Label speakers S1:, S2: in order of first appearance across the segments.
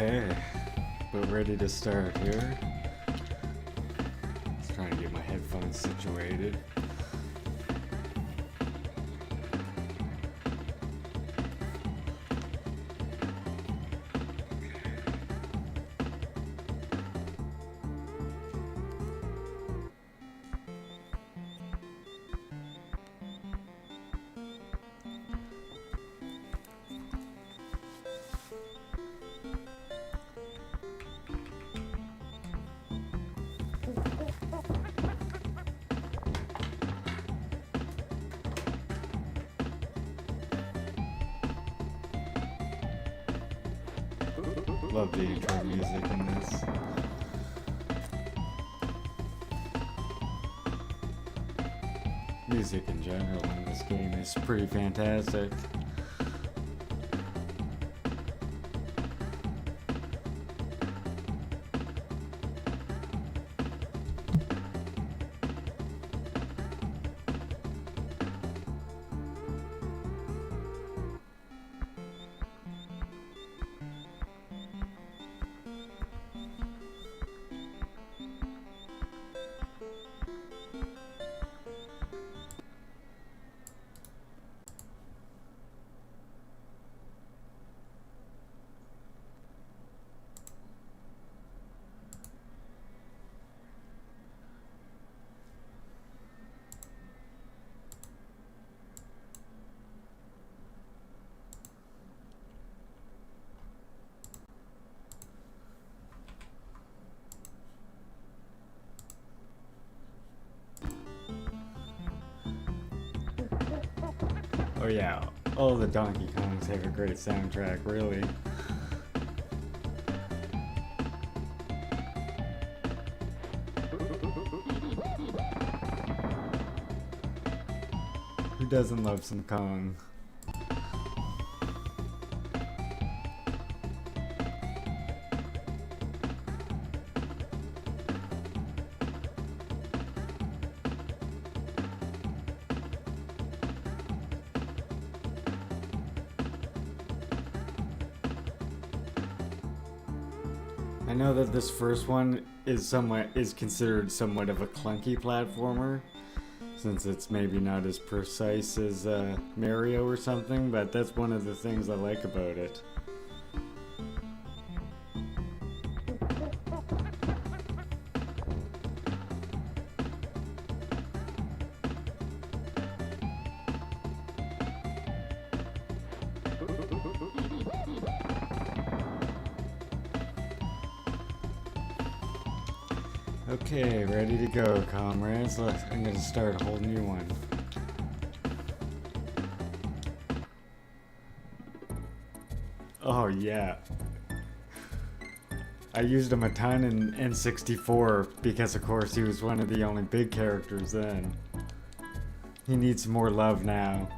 S1: Okay, we're ready to start here. Just trying to get my headphones situated. Love the intro music in this. Music in general in this game is pretty fantastic. Oh yeah, all the Donkey Kongs have a great soundtrack, really. Who doesn't love some Kong? I know that this first one is considered somewhat of a clunky platformer, since it's maybe not as precise as Mario or something, but that's one of the things I like about it. Okay, ready to go, comrades. I'm gonna start a whole new one. Oh yeah. I used him a ton in N64 because of course he was one of the only big characters then. He needs more love now.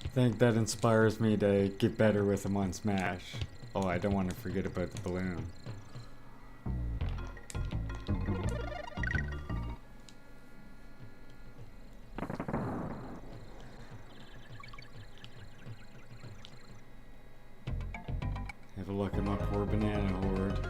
S1: I think that inspires me to get better with him on Smash. Oh, I don't want to forget about the balloon. Have a look at my poor banana horde.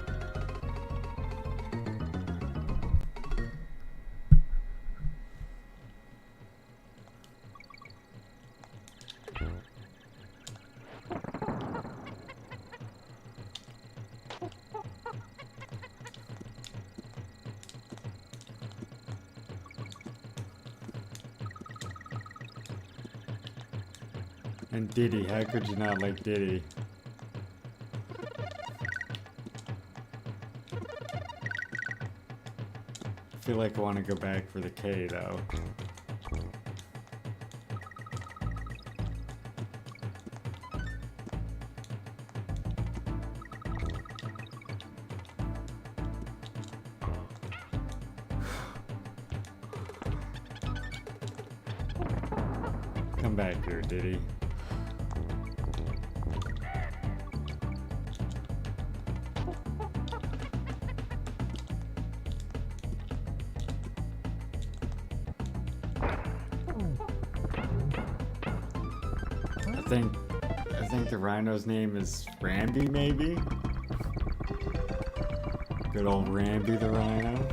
S1: And Diddy, how could you not like Diddy? I feel like I want to go back for the K though. Come back here, Diddy. I think the rhino's name is Ramby, maybe? Good old Ramby the rhino.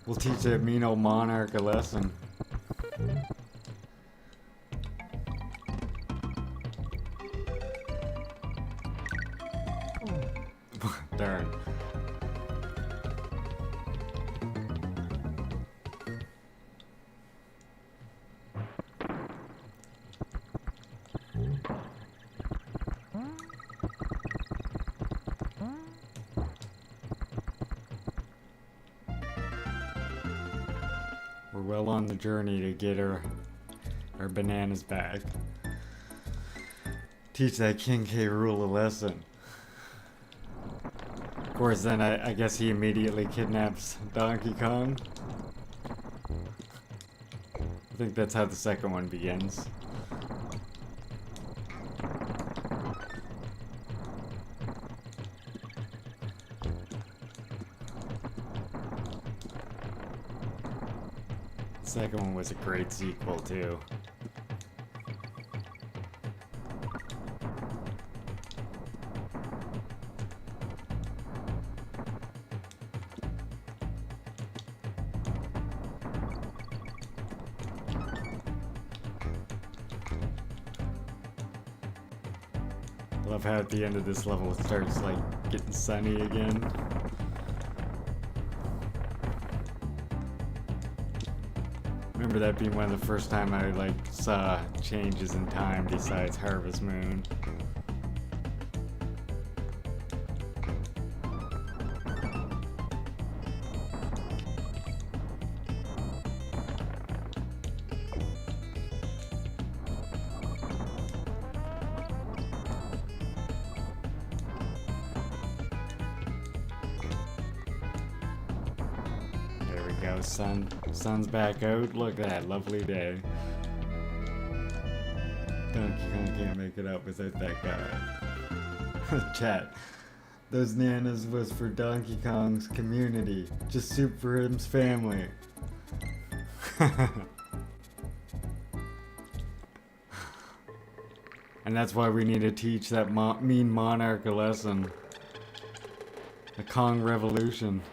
S1: We'll teach that mean old monarch a lesson. Darn. We're well on the journey to get our bananas back. Teach that King K. Rool a lesson. Of course, then I guess he immediately kidnaps Donkey Kong. I think that's how the second one begins. The second one was a great sequel, too. I love how at the end of this level it starts like getting sunny again. Remember that being one of the first time I like saw changes in time besides Harvest Moon. Go, sun's back out. Look at that lovely day. Donkey Kong can't make it up without that guy. Chat. Those nanas was for Donkey Kong's community. Just soup for him's family. And that's why we need to teach that mean monarch a lesson. The Kong Revolution.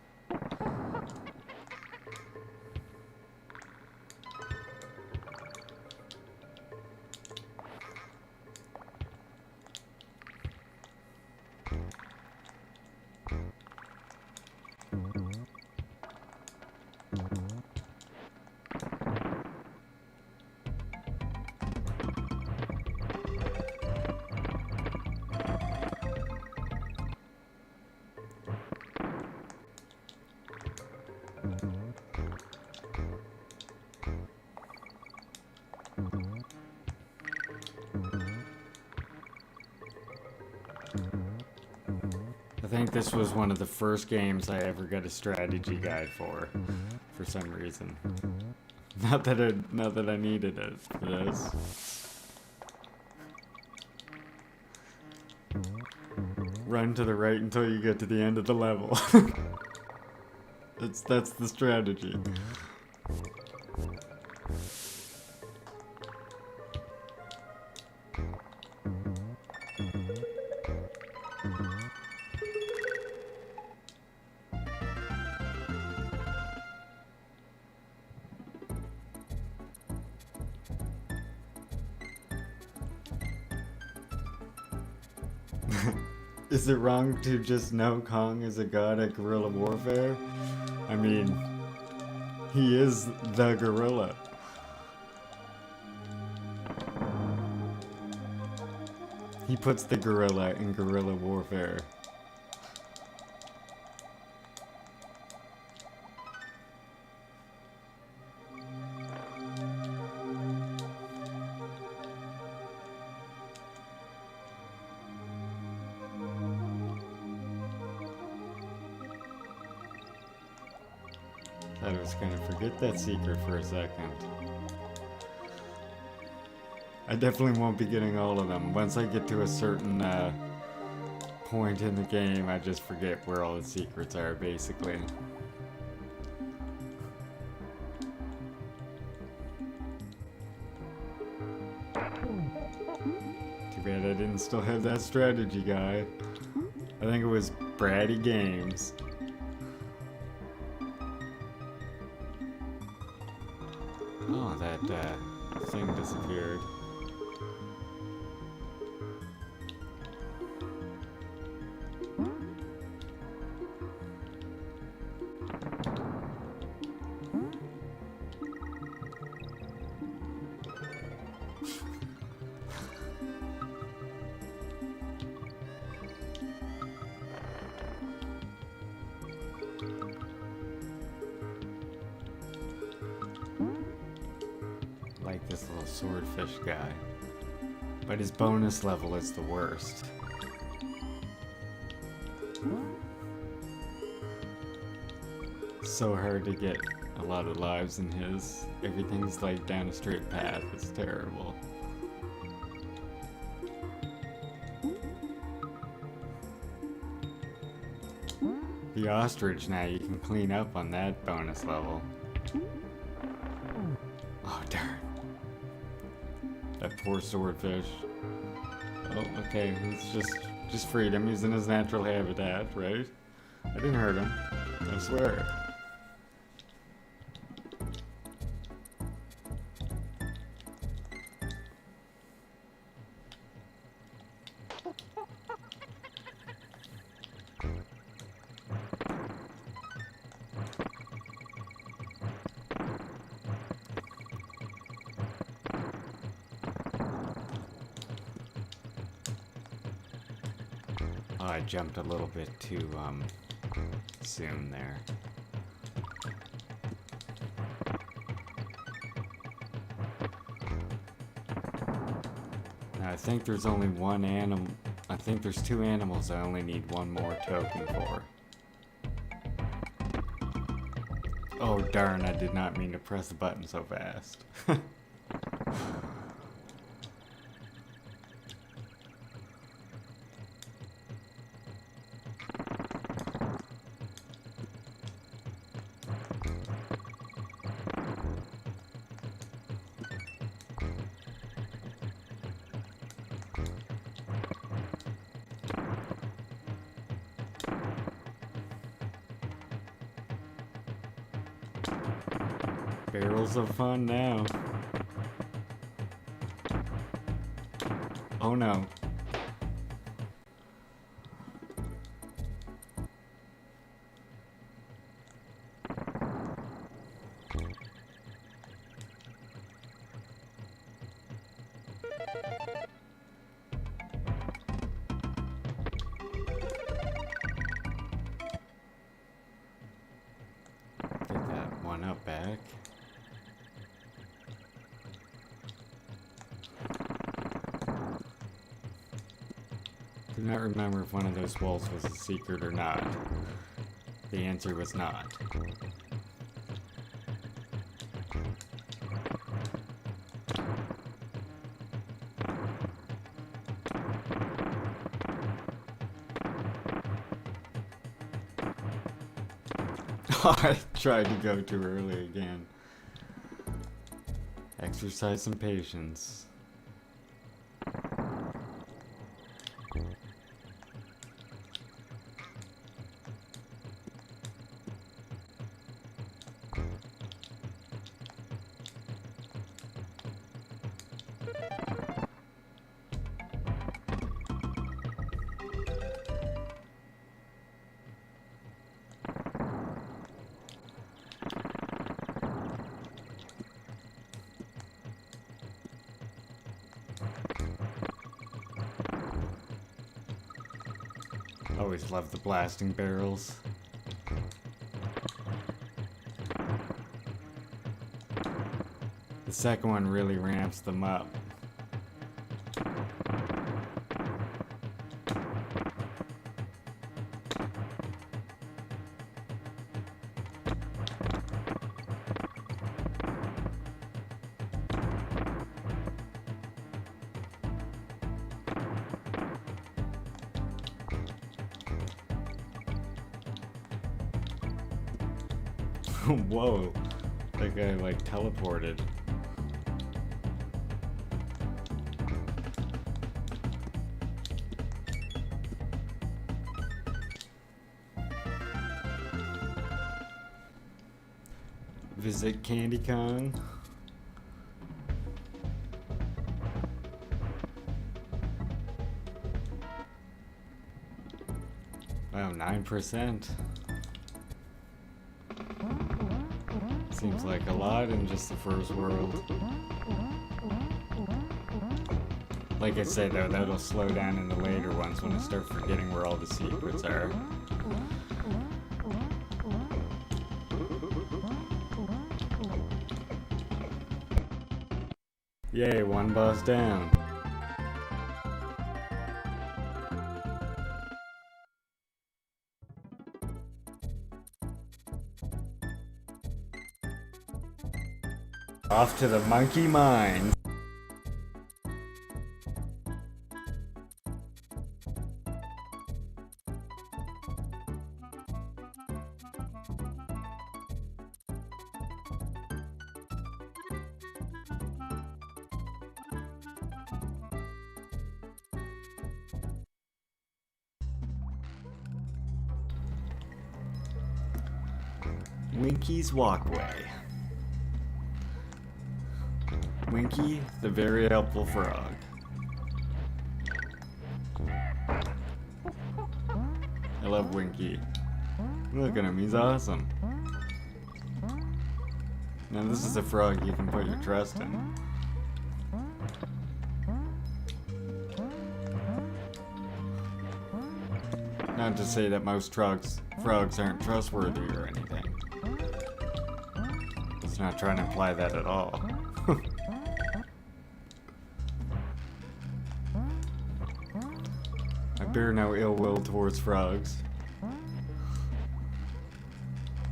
S1: I think this was one of the first games I ever got a strategy guide for some reason. Not that I needed it for this. Run to the right until you get to the end of the level. That's the strategy. Is it wrong to just know Kong is a god at guerrilla warfare? I mean, he is the gorilla. He puts the gorilla in guerrilla warfare. I was gonna forget that secret for a second. I definitely won't be getting all of them. Once I get to a certain point in the game, I just forget where all the secrets are, basically. Too bad I didn't still have that strategy guy. I think it was Bratty Games. Oh, that thing disappeared. Like this little swordfish guy, but his bonus level is the worst. So hard to get a lot of lives in his. Everything's like down a straight path. It's terrible. The ostrich now, you can clean up on that bonus level. Oh darn. That poor swordfish. Oh, okay, he's just freed him. He's in his natural habitat, right? I didn't hurt him. I swear. Oh, I jumped a little bit too, soon there. Now, I think there's only one animal. I think there's two animals I only need one more token for. Oh, darn, I did not mean to press the button so fast. Barrels of fun now. Oh no. Get that one up back. I do not remember if one of those walls was a secret or not. The answer was not. I tried to go too early again. Exercise some patience. Always love the blasting barrels. The second one really ramps them up. Whoa, that guy like teleported. Visit Candy Kong. Wow, 9%. Seems like a lot in just the first world. Like I said though, that'll slow down in the later ones when I start forgetting where all the secrets are. Yay, one boss down. Off to the monkey mines. Winky's Walkway. Winky, the very helpful frog. I love Winky. Look at him, he's awesome. Now this is a frog you can put your trust in. Not to say that most frogs aren't trustworthy or anything. It's not trying to imply that at all. I bear no ill will towards frogs.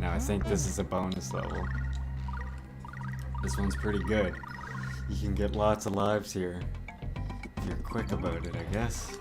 S1: Now I think this is a bonus level. This one's pretty good. You can get lots of lives here. If you're quick about it, I guess.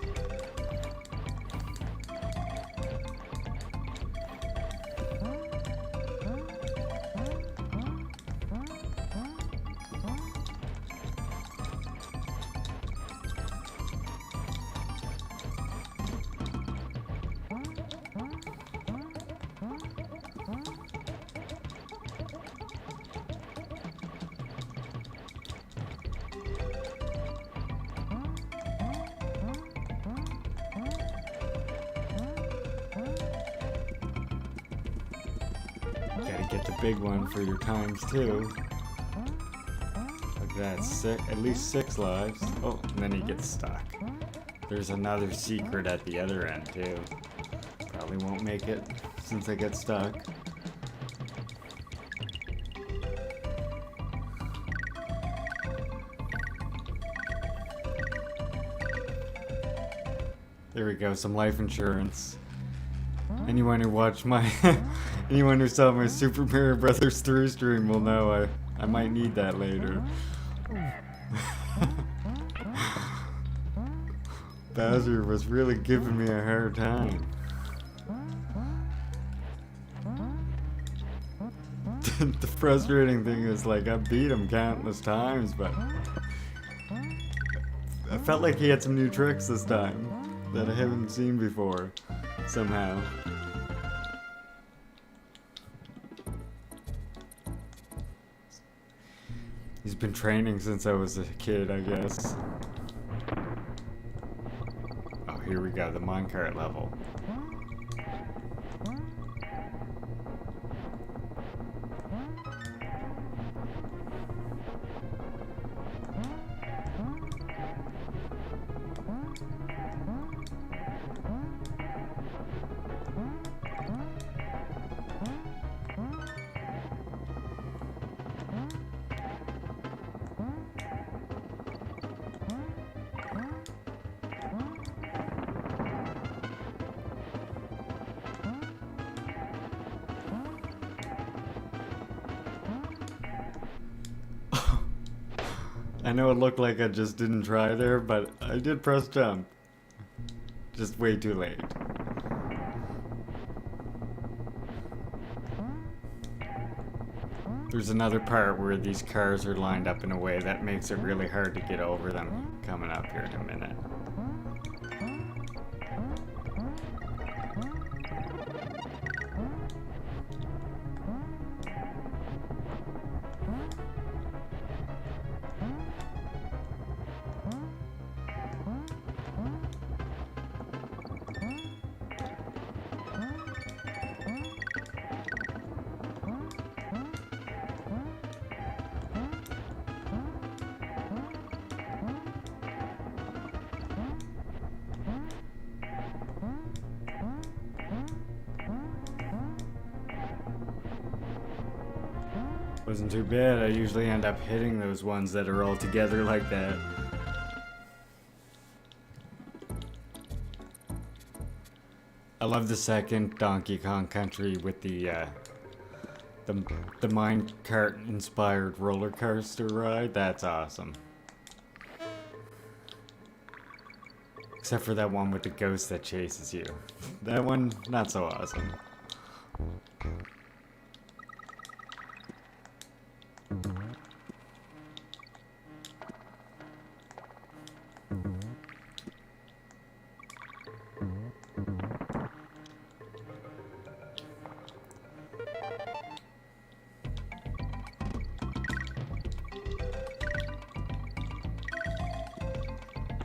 S1: Gotta get the big one for your times too. Look at that, at least 6 lives. Oh, and then he gets stuck. There's another secret at the other end too. Probably won't make it since I get stuck. There we go, some life insurance. Anyone who watched my anyone who saw my Super Mario Brothers 3 stream will know I might need that later. Bowser was really giving me a hard time. The frustrating thing is, like, I beat him countless times, but I felt like he had some new tricks this time that I haven't seen before, somehow. He's been training since I was a kid, I guess. Oh, here we go, the minecart level. I know it looked like I just didn't try there, but I did press jump. Just way too late. There's another part where these cars are lined up in a way that makes it really hard to get over them coming up here in a minute. Wasn't too bad. I usually end up hitting those ones that are all together like that. I love the second Donkey Kong Country with the minecart inspired roller coaster ride. That's awesome. Except for that one with the ghost that chases you. That one, not so awesome.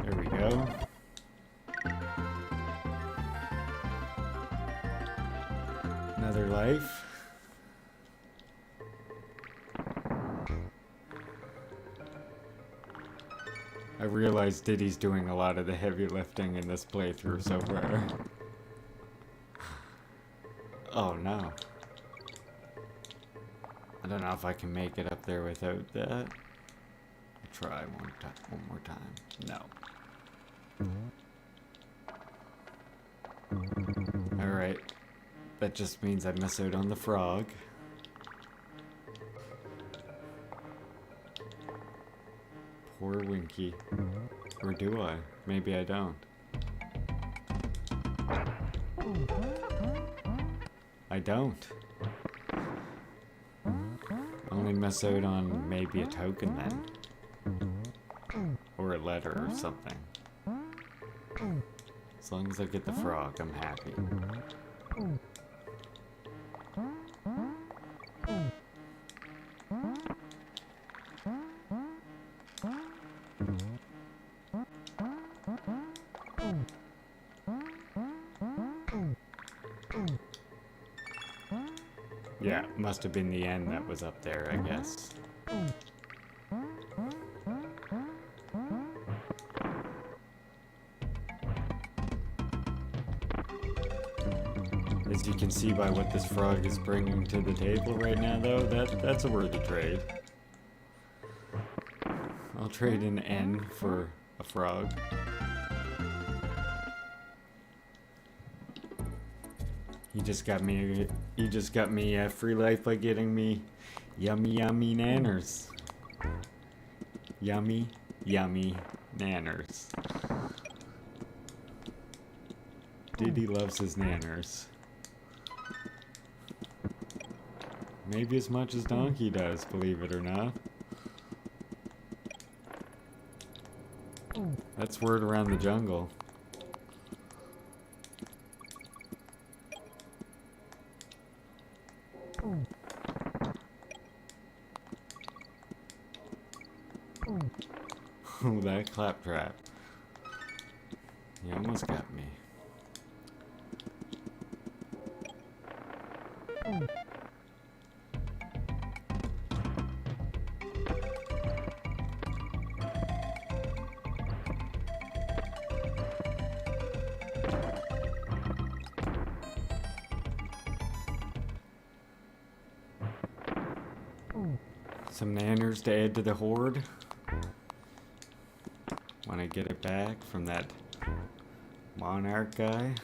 S1: There we go. Another life. I realize Diddy's doing a lot of the heavy lifting in this playthrough so far. Oh no. I don't know if I can make it up there without that. I'll try one more time. No. Alright. That just means I miss out on the frog. Poor Winky. Or do I? Maybe I don't. I don't. Only miss out on maybe a token then. Or a letter or something. As long as I get the frog, I'm happy. Yeah, must have been the end that was up there, I guess. As you can see by what this frog is bringing to the table right now, though, that's a worthy trade. I'll trade an N for a frog. He just got me a free life by getting me yummy nanners. Yummy nanners. Diddy loves his nanners. Maybe as much as Donkey does, believe it or not. That's word around the jungle. Oh, that claptrap. You almost got me. Some nanners to add to the horde. When I get it back from that monarch guy.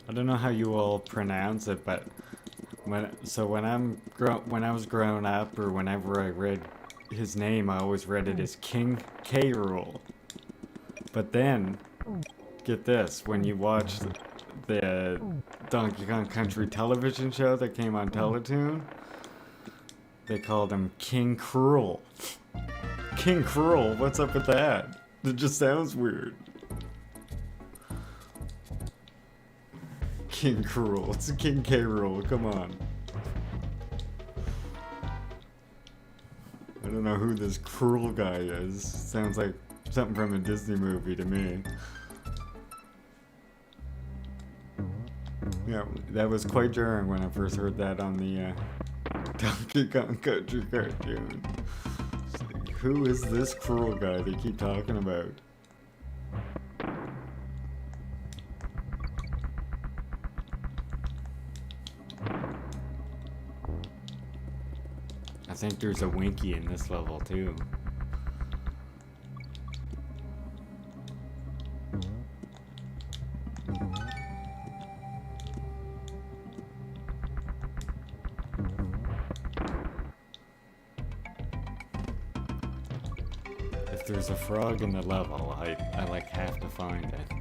S1: I don't know how you all pronounce it, but when I was growing up, or whenever I read his name, I always read it as King K. Rool. But then, get this, when you watch the Donkey Kong Country television show that came on Teletoon, they called him King Cruel. King Cruel? What's up with that? It just sounds weird. King Cruel. It's King K. Rool. Come on. I don't know who this cruel guy is. Sounds like something from a Disney movie to me. Yeah, that was quite jarring when I first heard that on the Donkey Kong Country cartoon. Like, Who is this cruel guy they keep talking about? I think there's a Winky in this level too. If there's a frog in the level, I like have to find it.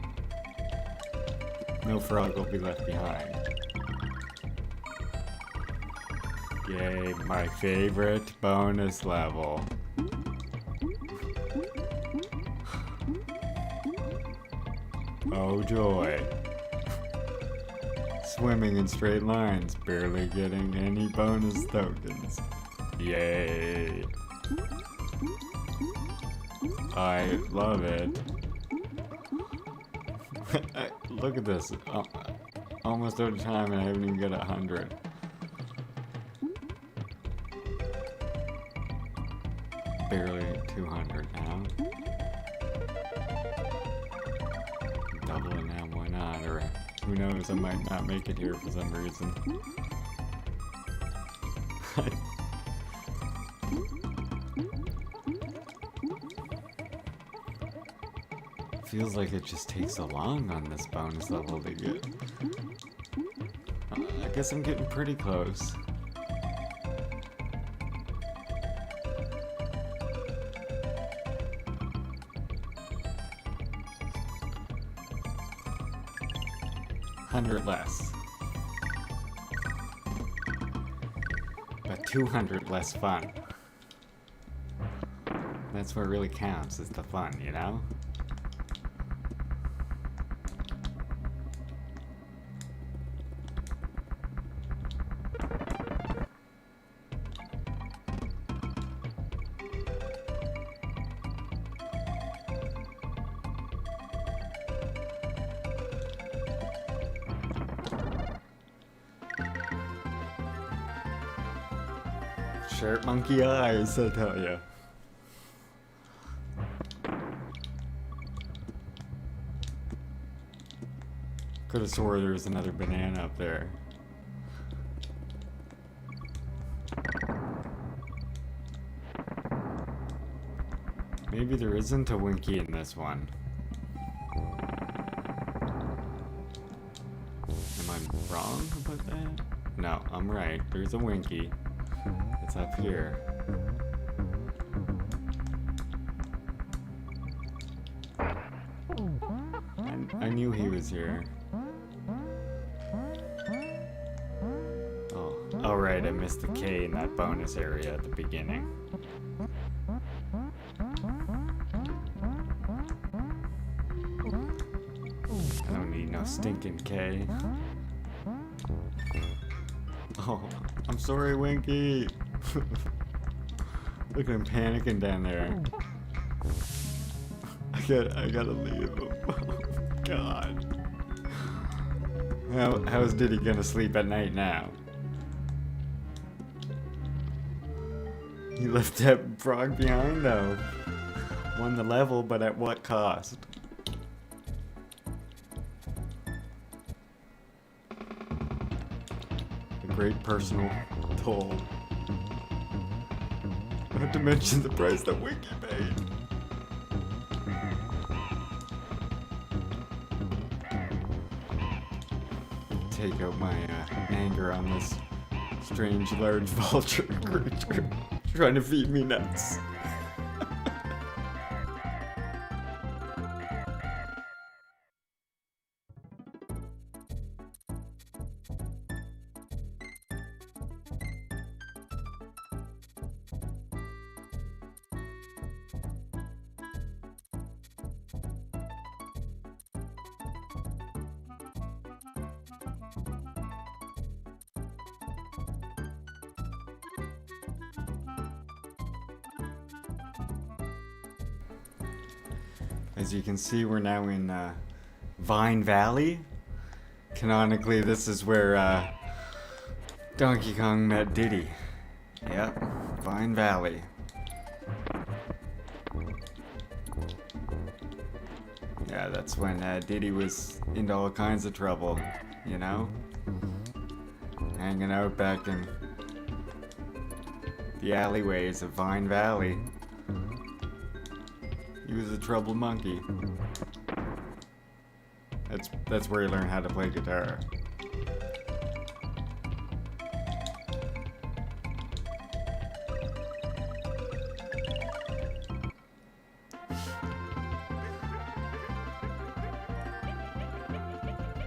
S1: No frog will be left behind. Yay, my favorite bonus level. Oh joy. Swimming in straight lines, barely getting any bonus tokens. Yay. I love it. Look at this. Almost out of time and I haven't even got 100. Barely 200 now. Doubling now, why not? Or who knows, I might not make it here for some reason. Feels like it just takes so long on this bonus level to get. I guess I'm getting pretty close. $100 less. But 200 less fun. That's what really counts, is the fun, you know? Sharp monkey eyes, I tell ya. Could have swore there was another banana up there. Maybe there isn't a Winky in this one. Am I wrong about that? No, I'm right. There's a Winky. It's up here. I knew he was here. Oh, right, I missed the K in that bonus area at the beginning. I don't need no stinking K. Oh, I'm sorry, Winky. Look at him panicking down there. I gotta leave him. Oh, God. How is Diddy gonna sleep at night now? He left that frog behind though. Won the level, but at what cost? A great personal toll. Not to mention the price that Winky paid. Take out my anger on this strange large vulture creature trying to feed me nuts. As you can see, we're now in Vine Valley. Canonically, this is where Donkey Kong met Diddy. Yep, Vine Valley. Yeah, that's when Diddy was into all kinds of trouble, you know? Hanging out back in the alleyways of Vine Valley. He was a troubled monkey. That's where he learned how to play guitar.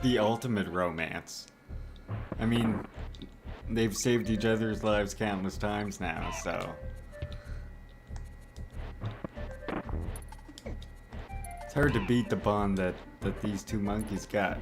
S1: The ultimate romance. I mean, they've saved each other's lives countless times now, so... It's hard to beat the bond that these two monkeys got.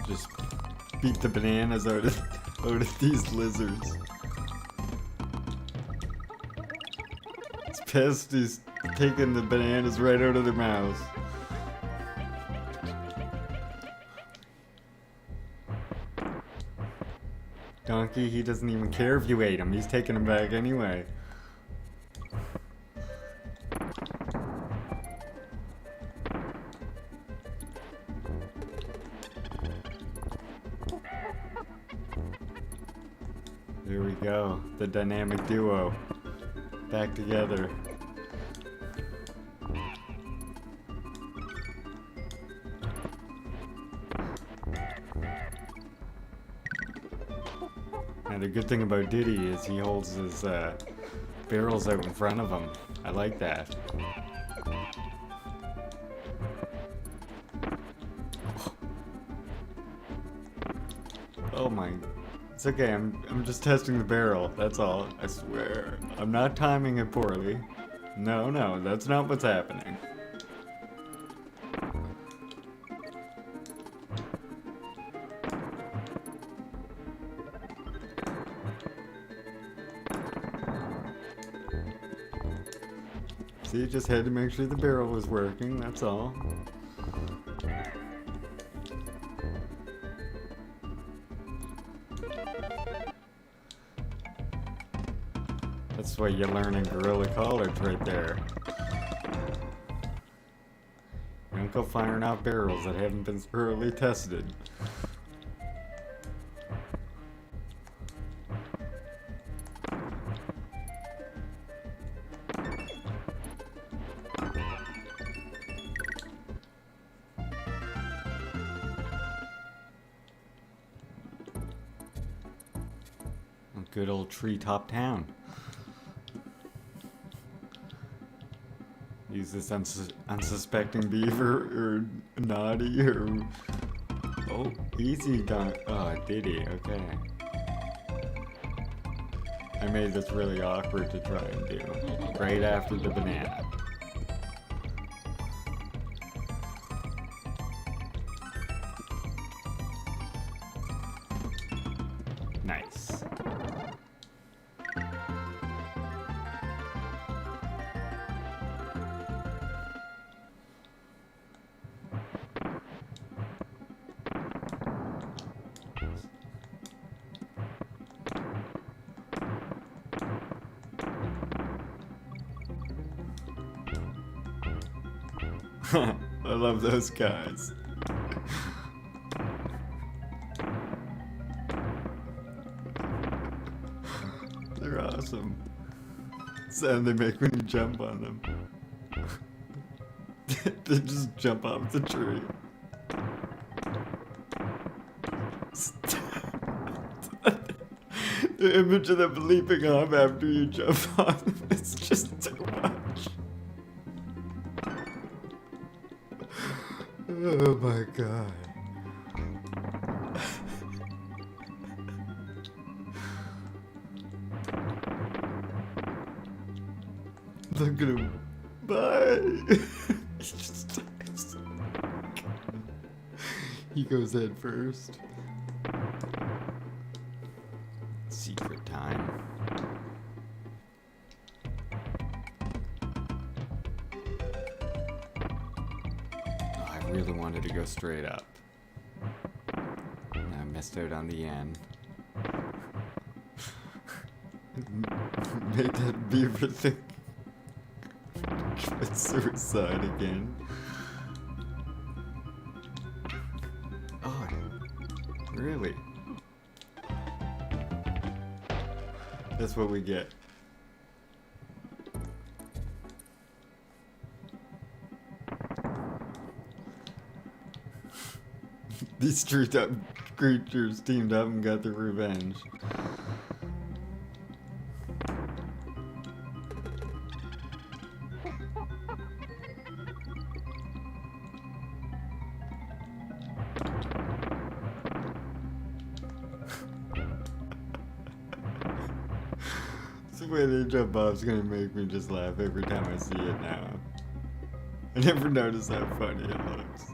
S1: Just beat the bananas out of these lizards. It's pissed, he's taking the bananas right out of their mouths. Donkey, he doesn't even care if you ate him, he's taking them back anyway. There we go, the dynamic duo, back together. And the good thing about Diddy is he holds his barrels out in front of him. I like that. Oh my... It's okay, I'm just testing the barrel, that's all. I swear. I'm not timing it poorly. No, that's not what's happening. See, just had to make sure the barrel was working, that's all. That's what you learn in Guerrilla College right there. You don't go firing off barrels that haven't been thoroughly tested. Good old treetop town. Use this unsuspecting beaver or naughty or... Oh, easy done. Oh, Diddy, okay. I made this really awkward to try and do. Right after the banana. Nice. I love those guys. They're awesome. Sound they make when you jump on them. They just jump off the tree. The image of them leaping off after you jump on them, it's just too much. Oh my god. Look at him. Bye. He just dies. He goes head first. Secret time. really wanted to go straight up. And I missed out on the end. Made that beaver think commit suicide again. Oh, really? That's what we get. These treetop creatures teamed up and got their revenge. The way they jump off is gonna make me just laugh every time I see it now. I never noticed how funny it looks.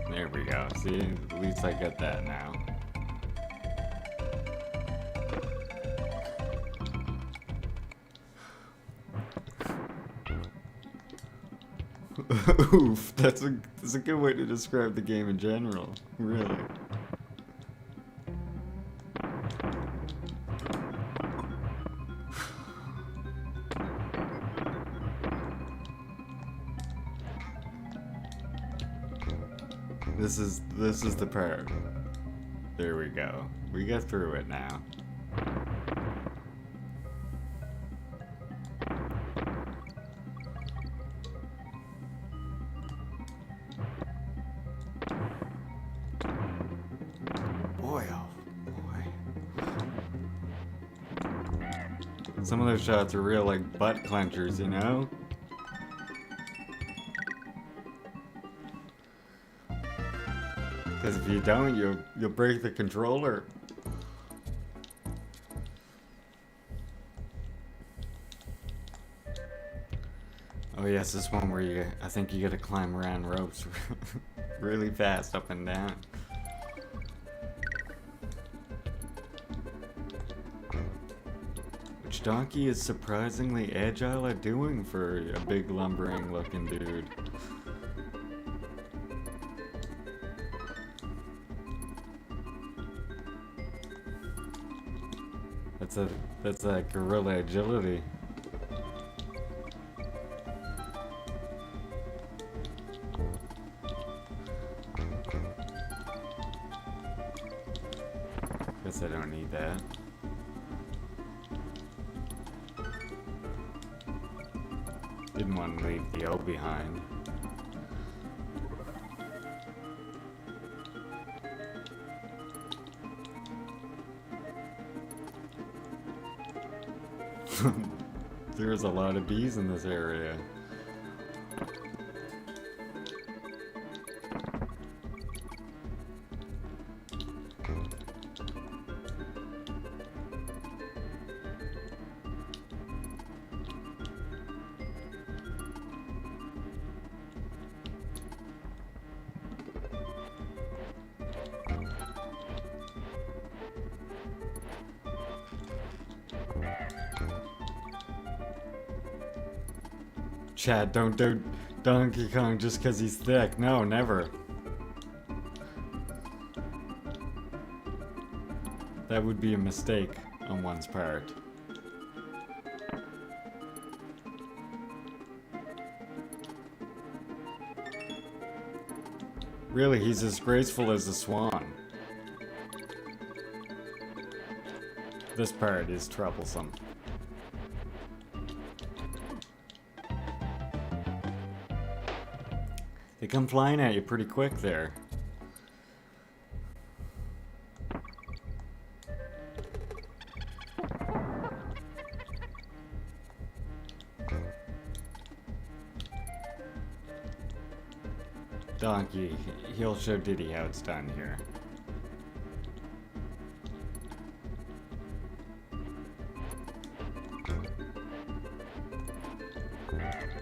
S1: There we go. See, at least I get that now. Oof, that's a good way to describe the game in general, really. This is the part. There we go. We got through it now. Boy, oh boy. Some of those shots are real like butt clenchers, you know? Because if you don't, you'll break the controller. Oh yes, this one where I think you gotta climb around ropes really fast up and down. Which Donkey is surprisingly agile at doing for a big lumbering looking dude. That's a gorilla agility. Guess I don't need that. Didn't want to leave the O behind. There's a lot of bees in this area. Chad, don't do Donkey Kong just because he's thick. No, never. That would be a mistake on one's part. Really, he's as graceful as a swan. This part is troublesome. They come flying at you pretty quick there. Donkey, he'll show Diddy how it's done here.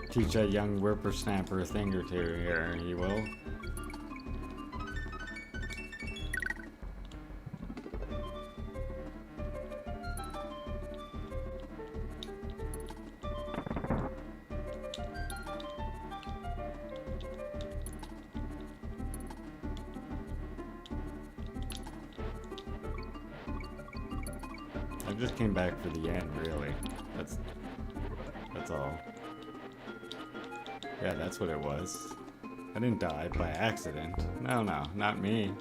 S1: Teach that young whippersnapper a thing or two here, he will. just came back for the end, really. That's all. Yeah, that's what it was. I didn't die by accident. No, not me.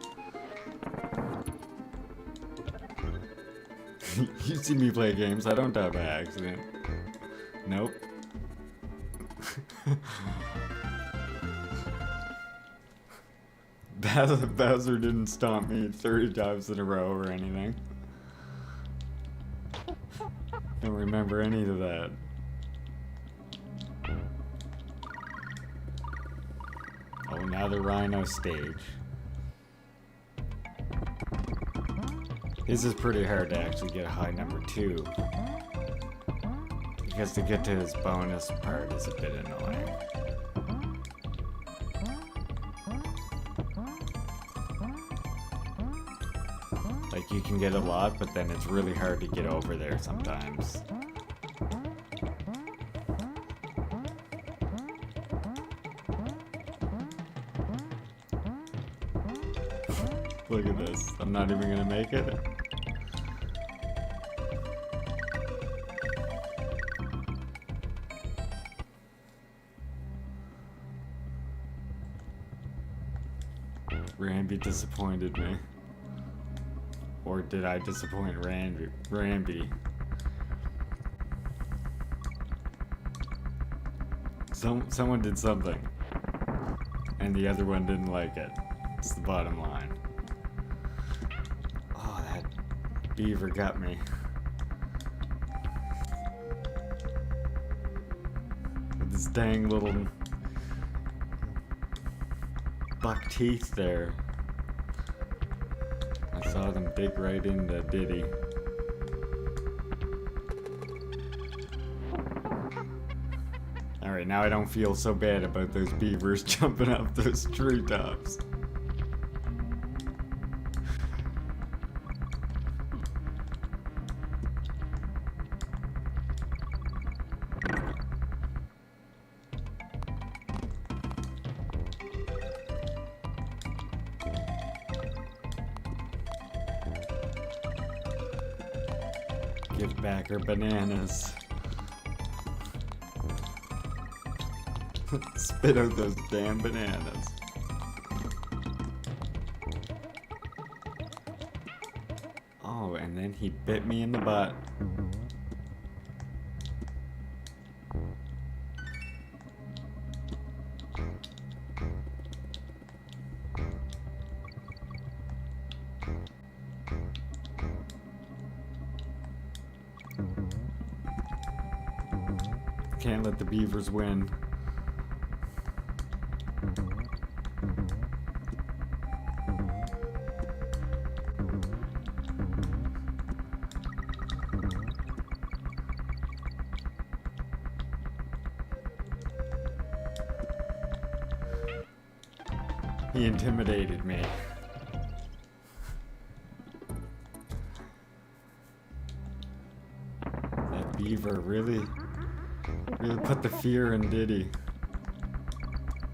S1: You see me play games, I don't die by accident. Nope. Bowser didn't stomp me 30 times in a row or anything. Don't remember any of that. Oh, now the Rhino stage. This is pretty hard to actually get a high number 2. Because to get to his bonus part is a bit annoying. Like, you can get a lot, but then it's really hard to get over there sometimes. Look at this. I'm not even gonna make it. Rambi disappointed me. Or did I disappoint Rambi? Someone did something. And the other one didn't like it. It's the bottom line. Oh, that beaver got me. With his dang little buck teeth there. I saw them dig right into Diddy. Alright, now I don't feel so bad about those beavers jumping up those treetops. Give back her bananas. Spit out those damn bananas. Oh, and then he bit me in the butt. Can't let the beavers win. He intimidated me. That beaver really put the fear in Diddy.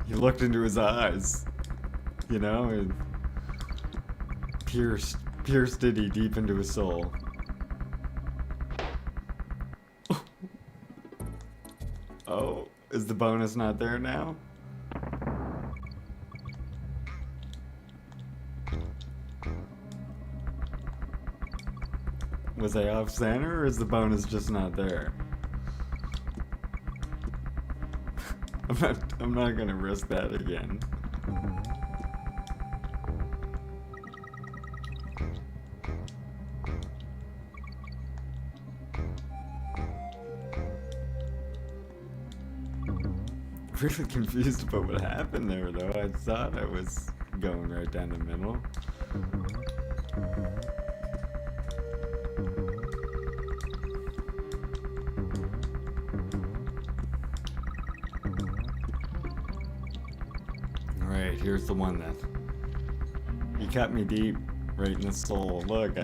S1: He looked into his eyes, you know, and pierced Diddy deep into his soul. Oh, is the bonus not there now? Was I off center, or is the bonus just not there? I'm not gonna risk that again. Really confused about what happened there, though. I thought I was going right down the middle. Alright, here's the one then. He cut me deep, right in the soul. Look,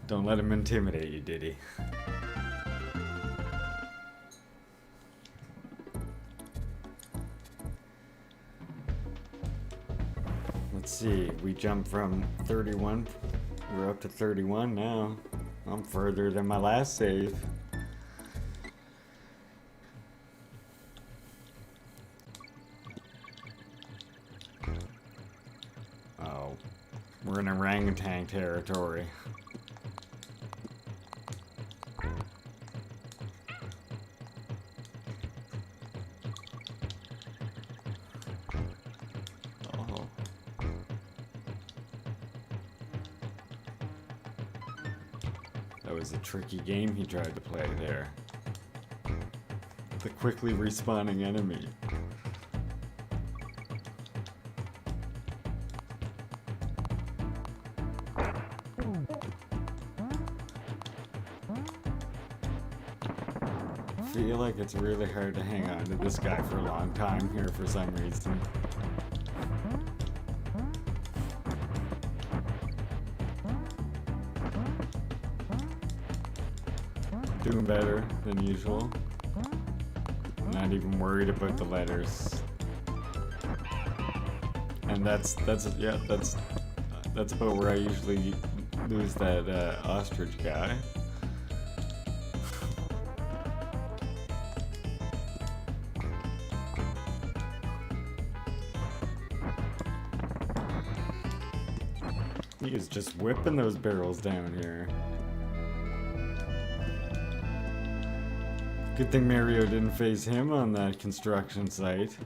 S1: don't let him intimidate you, Diddy. Let's see, we jumped from 31, we're up to 31 now. I'm further than my last save. Oh, we're in orangutan territory. That was a tricky game he tried to play there. The quickly respawning enemy. I feel like it's really hard to hang on to this guy for a long time here for some reason. Doing better than usual. Not even worried about the letters. And that's about where I usually lose that ostrich guy. He is just whipping those barrels down here. Good thing Mario didn't face him on that construction site.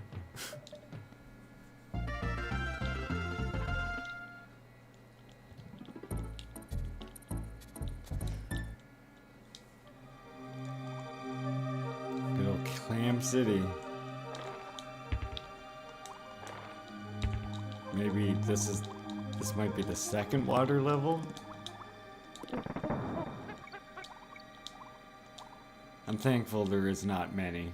S1: Good old Clam City. Maybe this might be the second water level? I'm thankful there is not many.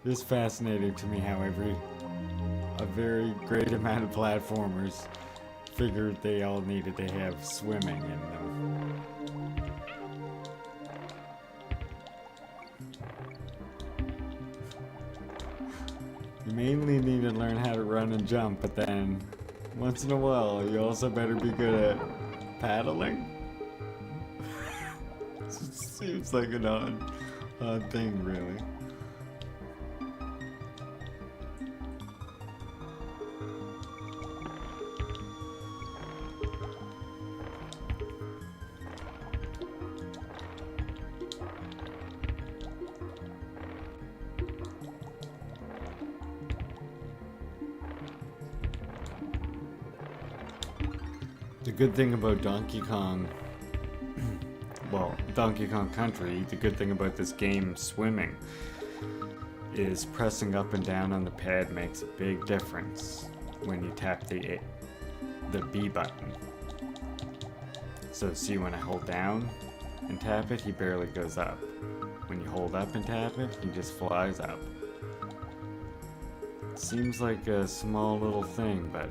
S1: It is fascinating to me how a very great amount of platformers figured they all needed to have swimming in them. You mainly need to learn how to run and jump, but then once in a while you also better be good at paddling. It seems like an odd thing, really. The good thing about Donkey Kong, well, Donkey Kong Country, the good thing about this game, swimming, is pressing up and down on the pad makes a big difference when you tap the B button. So see, when I hold down and tap it, he barely goes up. When you hold up and tap it, he just flies up. It seems like a small little thing, but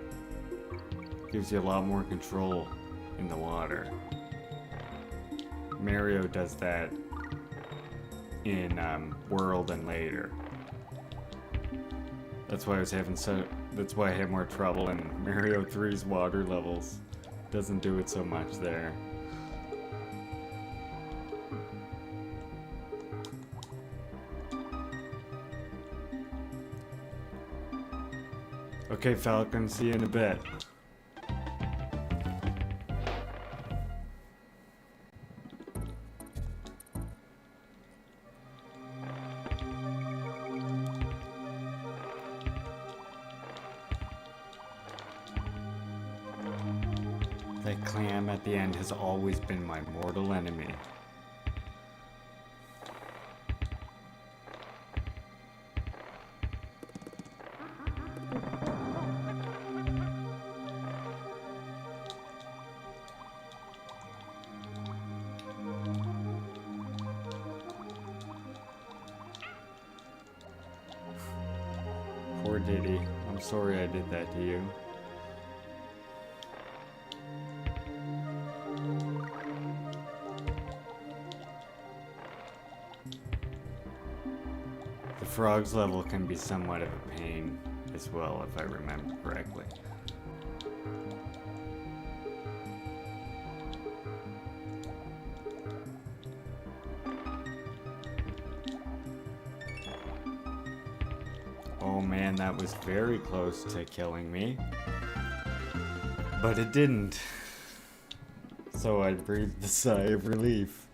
S1: gives you a lot more control in the water. Mario does that in World and later. That's why that's why I had more trouble in Mario 3's water levels. Doesn't do it so much there. Okay, Falcon, see you in a bit. That clam at the end has always been my mortal enemy. Poor Diddy. I'm sorry I did that to you. frog's level can be somewhat of a pain as well, if I remember correctly. Oh man, that was very close to killing me. But it didn't. So I breathed a sigh of relief.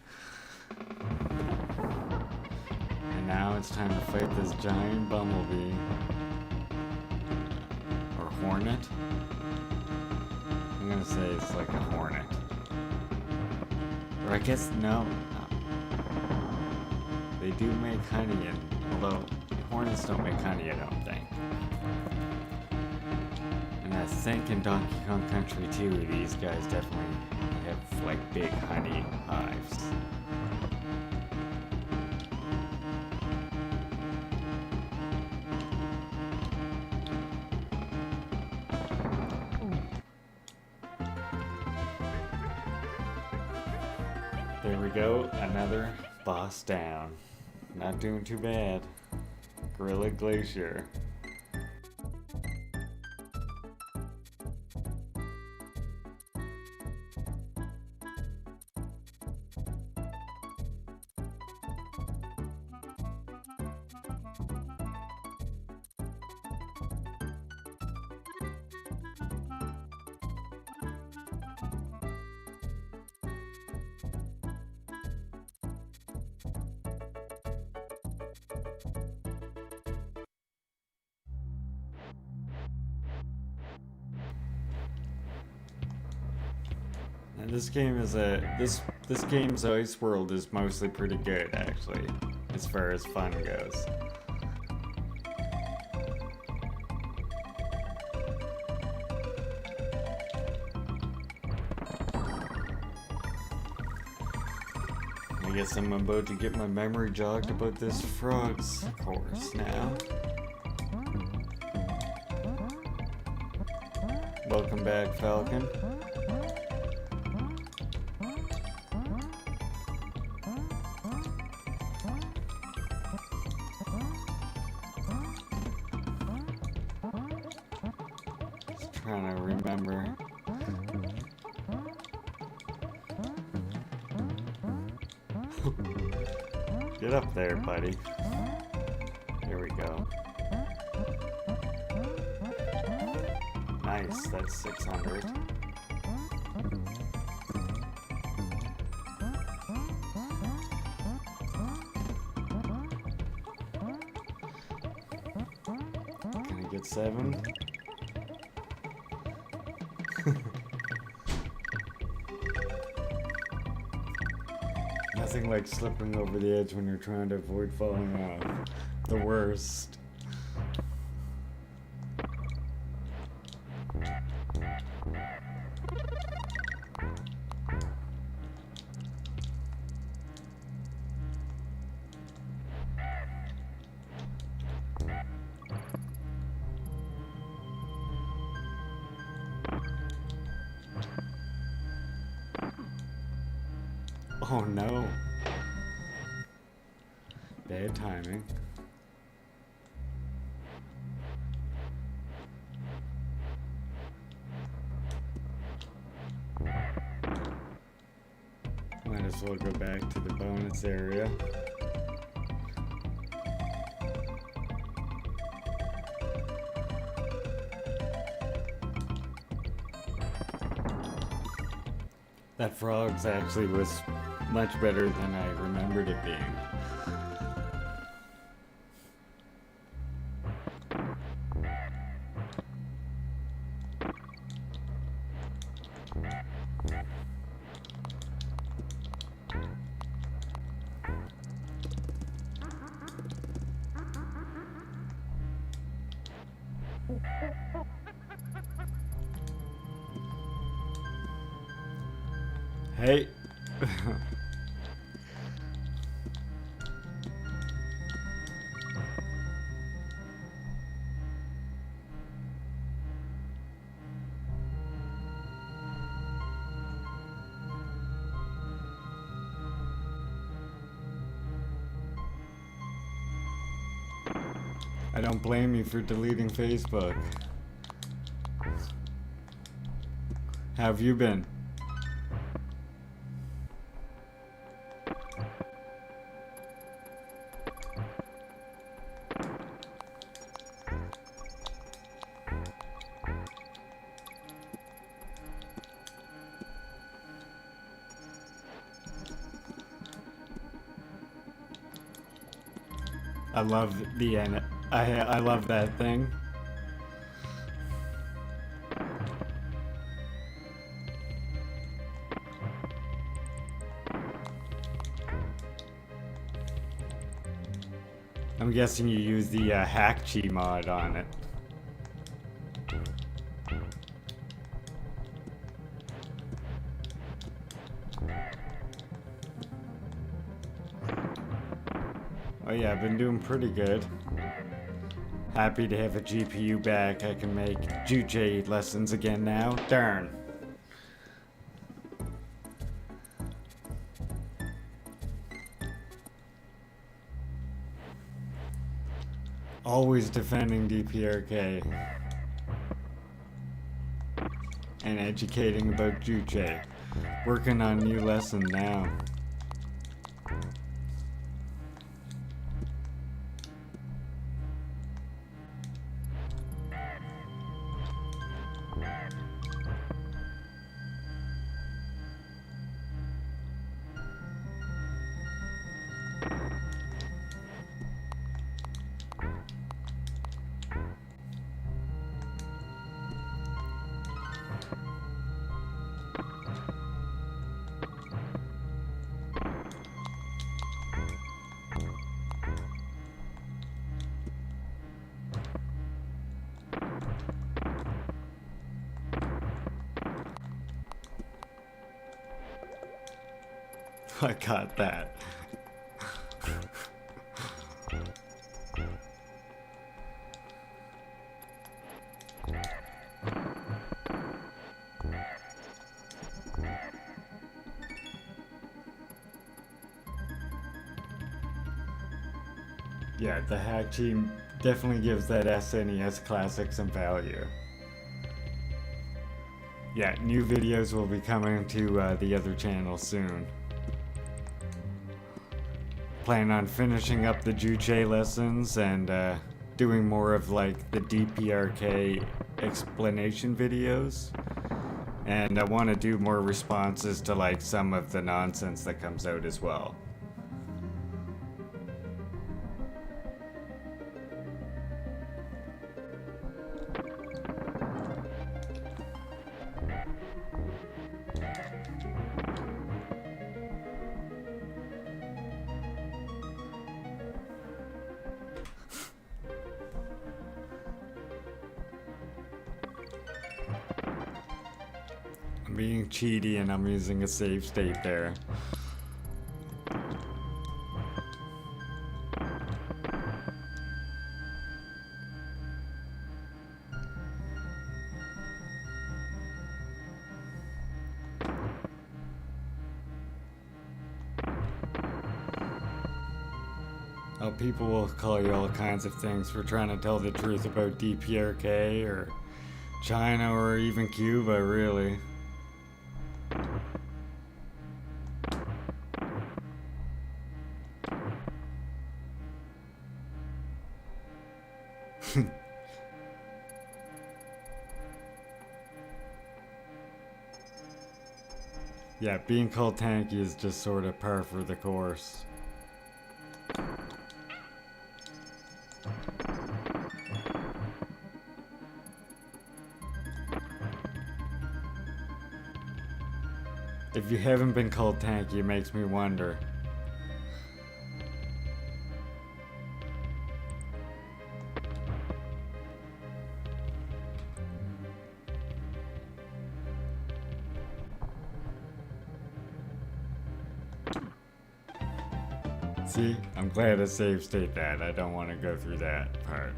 S1: And now it's time to fight this giant bumblebee. Or hornet. I'm gonna say it's like a hornet. Or I guess, no. They do make honey, and although hornets don't make honey, I don't think. And I think in Donkey Kong Country 2, these guys definitely have like big honey hives. There we go, another boss down. Not doing too bad. Gorilla Glacier. And this game is this game's ice world is mostly pretty good actually, as far as fun goes. I guess I'm about to get my memory jogged about this frog's course now. Welcome back, Falcon. Just trying to remember. Get up there, buddy. Here we go. Nice, that's 600. Can I get 7? Nothing like slipping over the edge when you're trying to avoid falling off. The worst. Oh no. Bad timing. Might as well go back to the bonus area. That frog's actually was much better than I remembered it being. Hey. I don't blame you for deleting Facebook. How have you been? I love the end. I love that thing. I'm guessing you use the hack chi mod on it. Oh yeah, I've been doing pretty good. Happy to have a GPU back. I can make Juche lessons again now. Darn. Always defending DPRK. And educating about Juche. Working on new lesson now. I got that. Yeah, the hack team definitely gives that SNES classic some value. Yeah, new videos will be coming to the other channel soon. Plan on finishing up the Juche lessons and doing more of like the DPRK explanation videos. And I want to do more responses to like some of the nonsense that comes out as well. I'm being cheaty and I'm using a save state there. Oh, people will call you all kinds of things for trying to tell the truth about DPRK or China or even Cuba, really. Yeah, being called tanky is just sort of par for the course. If you haven't been called tanky, it makes me wonder. See, I'm glad I save state that. I don't want to go through that part.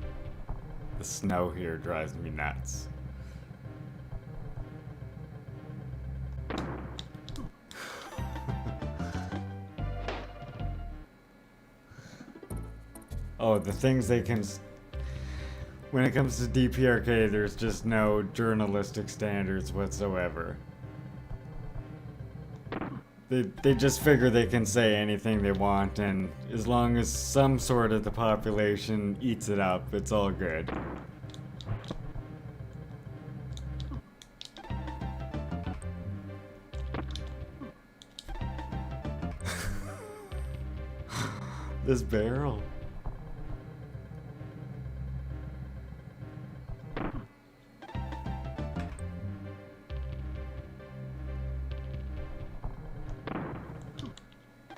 S1: The snow here drives me nuts. Oh, the things they can when it comes to DPRK, there's just no journalistic standards whatsoever. They just figure they can say anything they want, and as long as some sort of the population eats it up, it's all good. This barrel.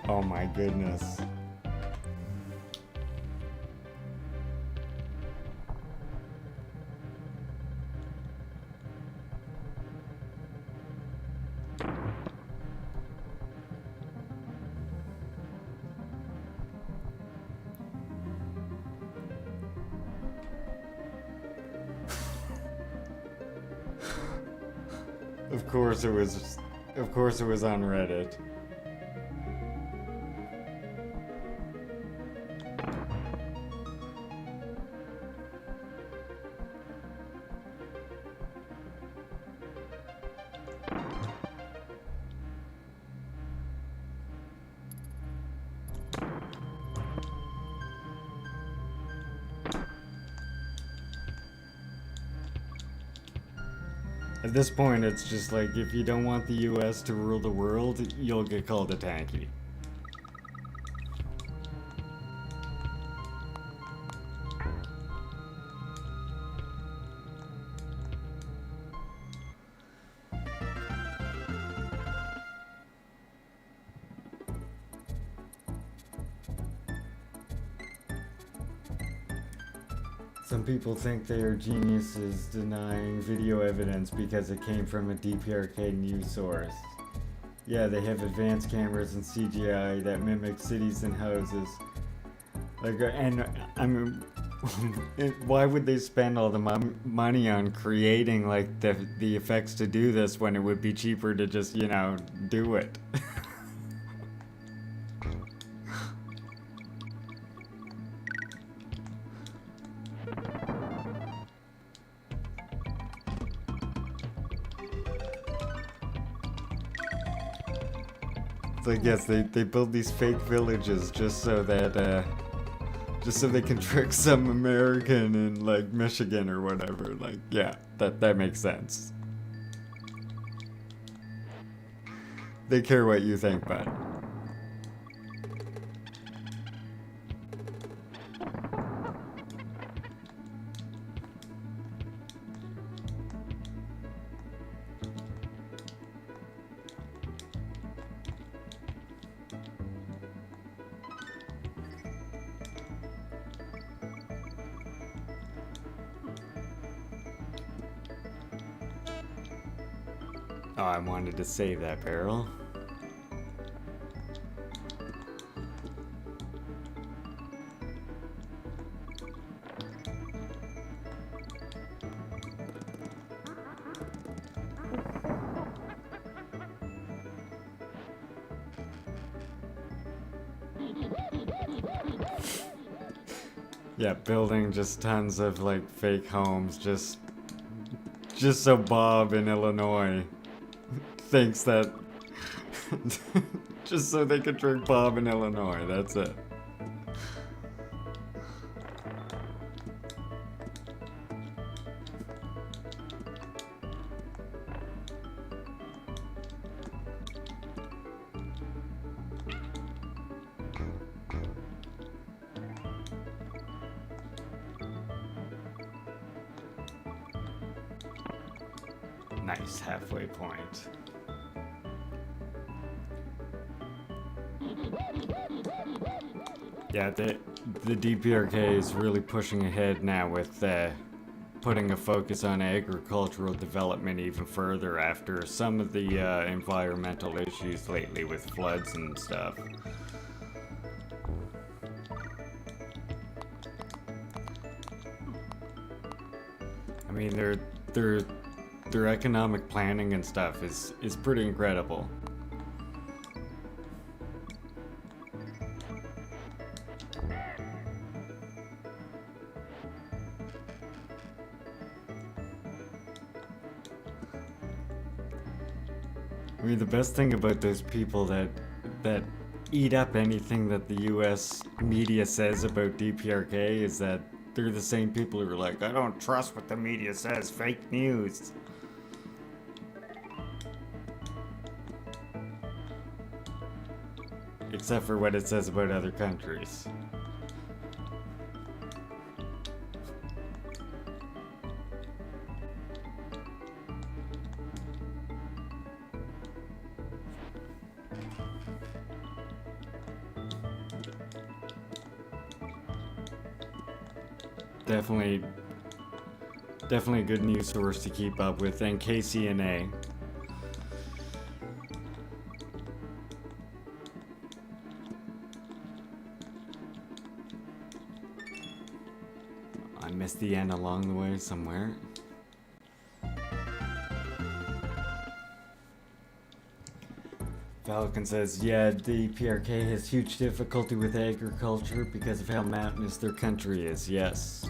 S1: Oh my goodness. Of course it was on Reddit. At this point, it's just like, if you don't want the US to rule the world, you'll get called a tanky. Some people think they are geniuses denying video evidence because it came from a DPRK news source. Yeah, they have advanced cameras and CGI that mimic cities and houses. Like, and I mean, why would they spend all the money on creating like the effects to do this when it would be cheaper to just, you know, do it? It's like, yes, they build these fake villages just so that just so they can trick some American in like Michigan or whatever. Like, yeah, that makes sense. They care what you think, bud. Oh, I wanted to save that barrel. Yeah, building just tons of like fake homes just so Bob in Illinois thinks that just so they could trick Bob in Illinois, that's it. Nice halfway point. Yeah, the DPRK is really pushing ahead now with putting a focus on agricultural development even further after some of the environmental issues lately with floods and stuff. I mean, their economic planning and stuff is pretty incredible. I mean, the best thing about those people that eat up anything that the U.S. media says about DPRK is that they're the same people who are like, I don't trust what the media says, fake news. Except for what it says about other countries. Definitely a good news source to keep up with, and KCNA. I missed the end along the way somewhere. Falcon says, yeah, the DPRK has huge difficulty with agriculture because of how mountainous their country is. Yes.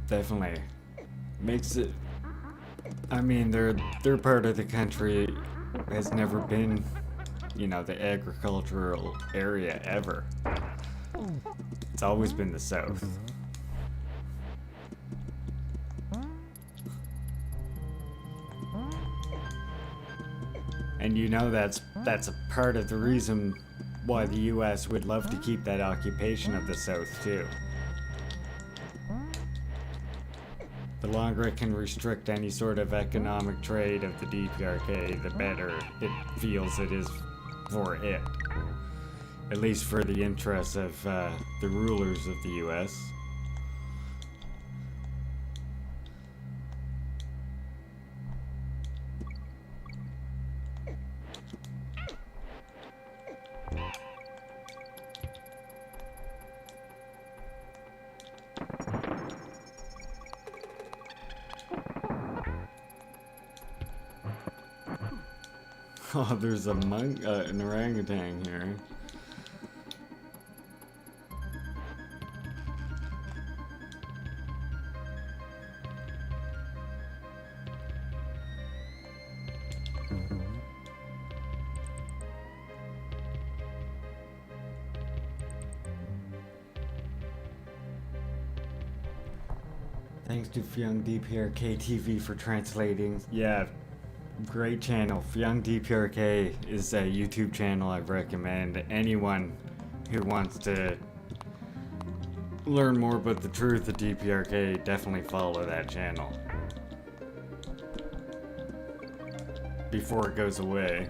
S1: Definitely. Makes it... I mean, their part of the country has never been, you know, the agricultural area ever. It's always been the South. And you know that's a part of the reason why the US would love to keep that occupation of the South too. The longer it can restrict any sort of economic trade of the DPRK, the better it feels it is for it. At least for the interests of the rulers of the US. Oh, there's an orangutan here. Thanks to Young DPRK TV for translating. Yeah. Great channel. Young DPRK is a YouTube channel I recommend. Anyone who wants to learn more about the truth of DPRK, definitely follow that channel before it goes away.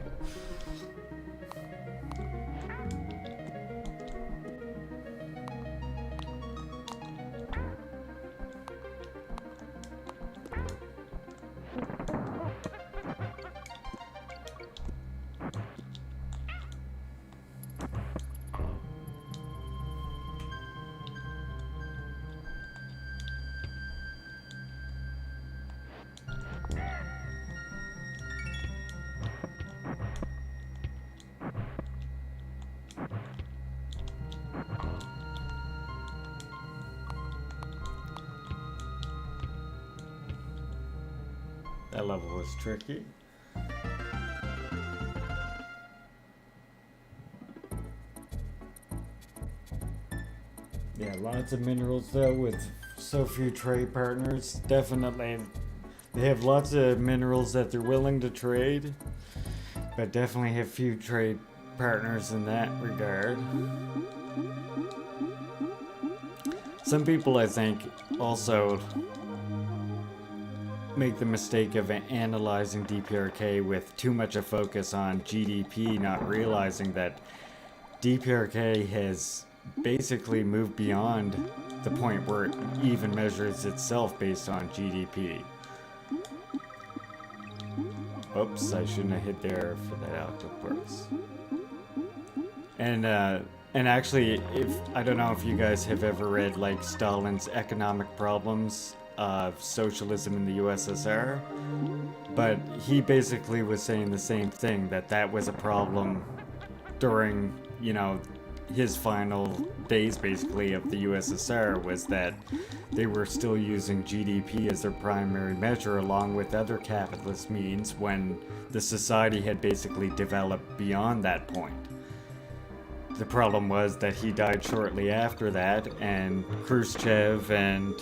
S1: That level was tricky. Yeah, lots of minerals though with so few trade partners. Definitely, they have lots of minerals that they're willing to trade, but definitely have few trade partners in that regard. Some people, I think, also make the mistake of analyzing DPRK with too much a focus on GDP, not realizing that DPRK has basically moved beyond the point where it even measures itself based on GDP. Oops, I shouldn't have hit there for that octopus. And actually, I don't know if you guys have ever read like Stalin's Economic Problems of Socialism in the USSR, but he basically was saying the same thing, that was a problem during, you know, his final days basically of the USSR was that they were still using GDP as their primary measure along with other capitalist means when the society had basically developed beyond that point. The problem was that he died shortly after that, and Khrushchev and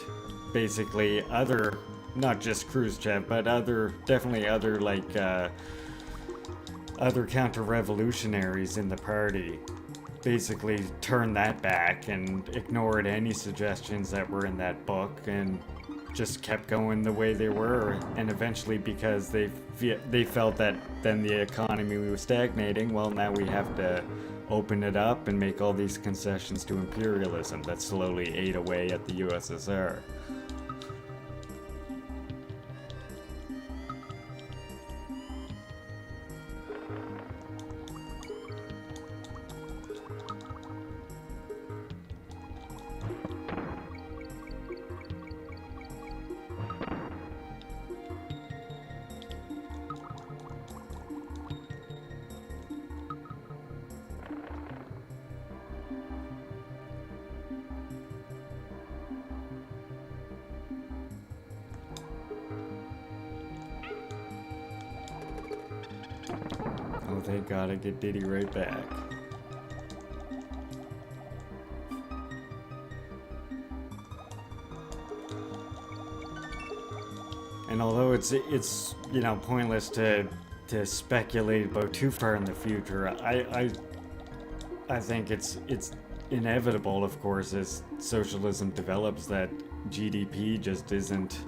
S1: basically other, not just Khrushchev, but definitely other other counter-revolutionaries in the party basically turned that back and ignored any suggestions that were in that book and just kept going the way they were. And eventually, because they felt that then the economy was stagnating, well, now we have to open it up and make all these concessions to imperialism that slowly ate away at the USSR. Oh, thank God, I get Diddy right back. And although it's you know, pointless to speculate about too far in the future, I think it's inevitable, of course, as socialism develops, that GDP just isn't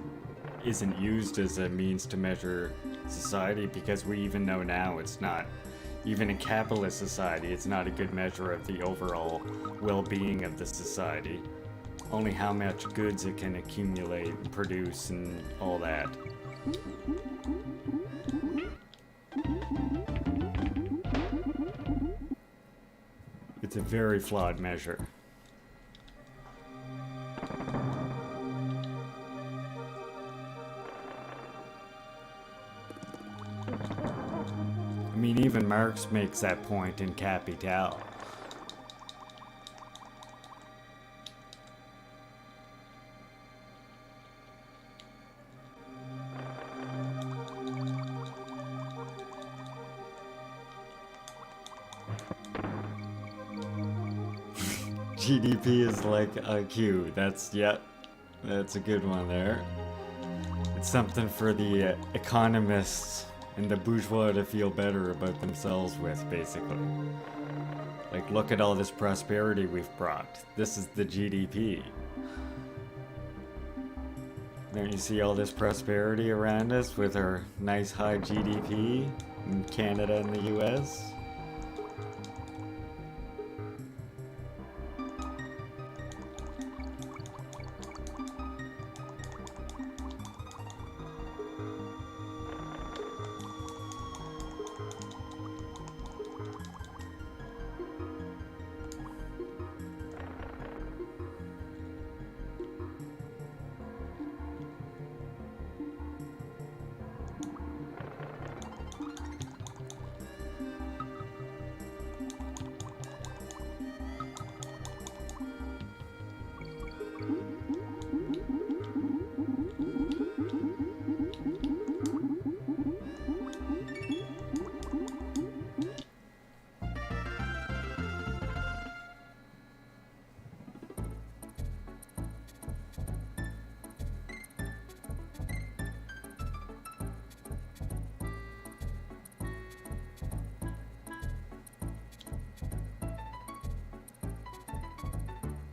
S1: used as a means to measure society, because we even know now it's not, even in capitalist society, it's not a good measure of the overall well-being of the society. Only how much goods it can accumulate and produce and all that. It's a very flawed measure. I mean, even Marx makes that point in Capital. GDP is like IQ. That's a good one there. It's something for the economists and the bourgeois to feel better about themselves with, basically. Like, look at all this prosperity we've brought. This is the GDP. Don't you see all this prosperity around us with our nice high GDP in Canada and the US?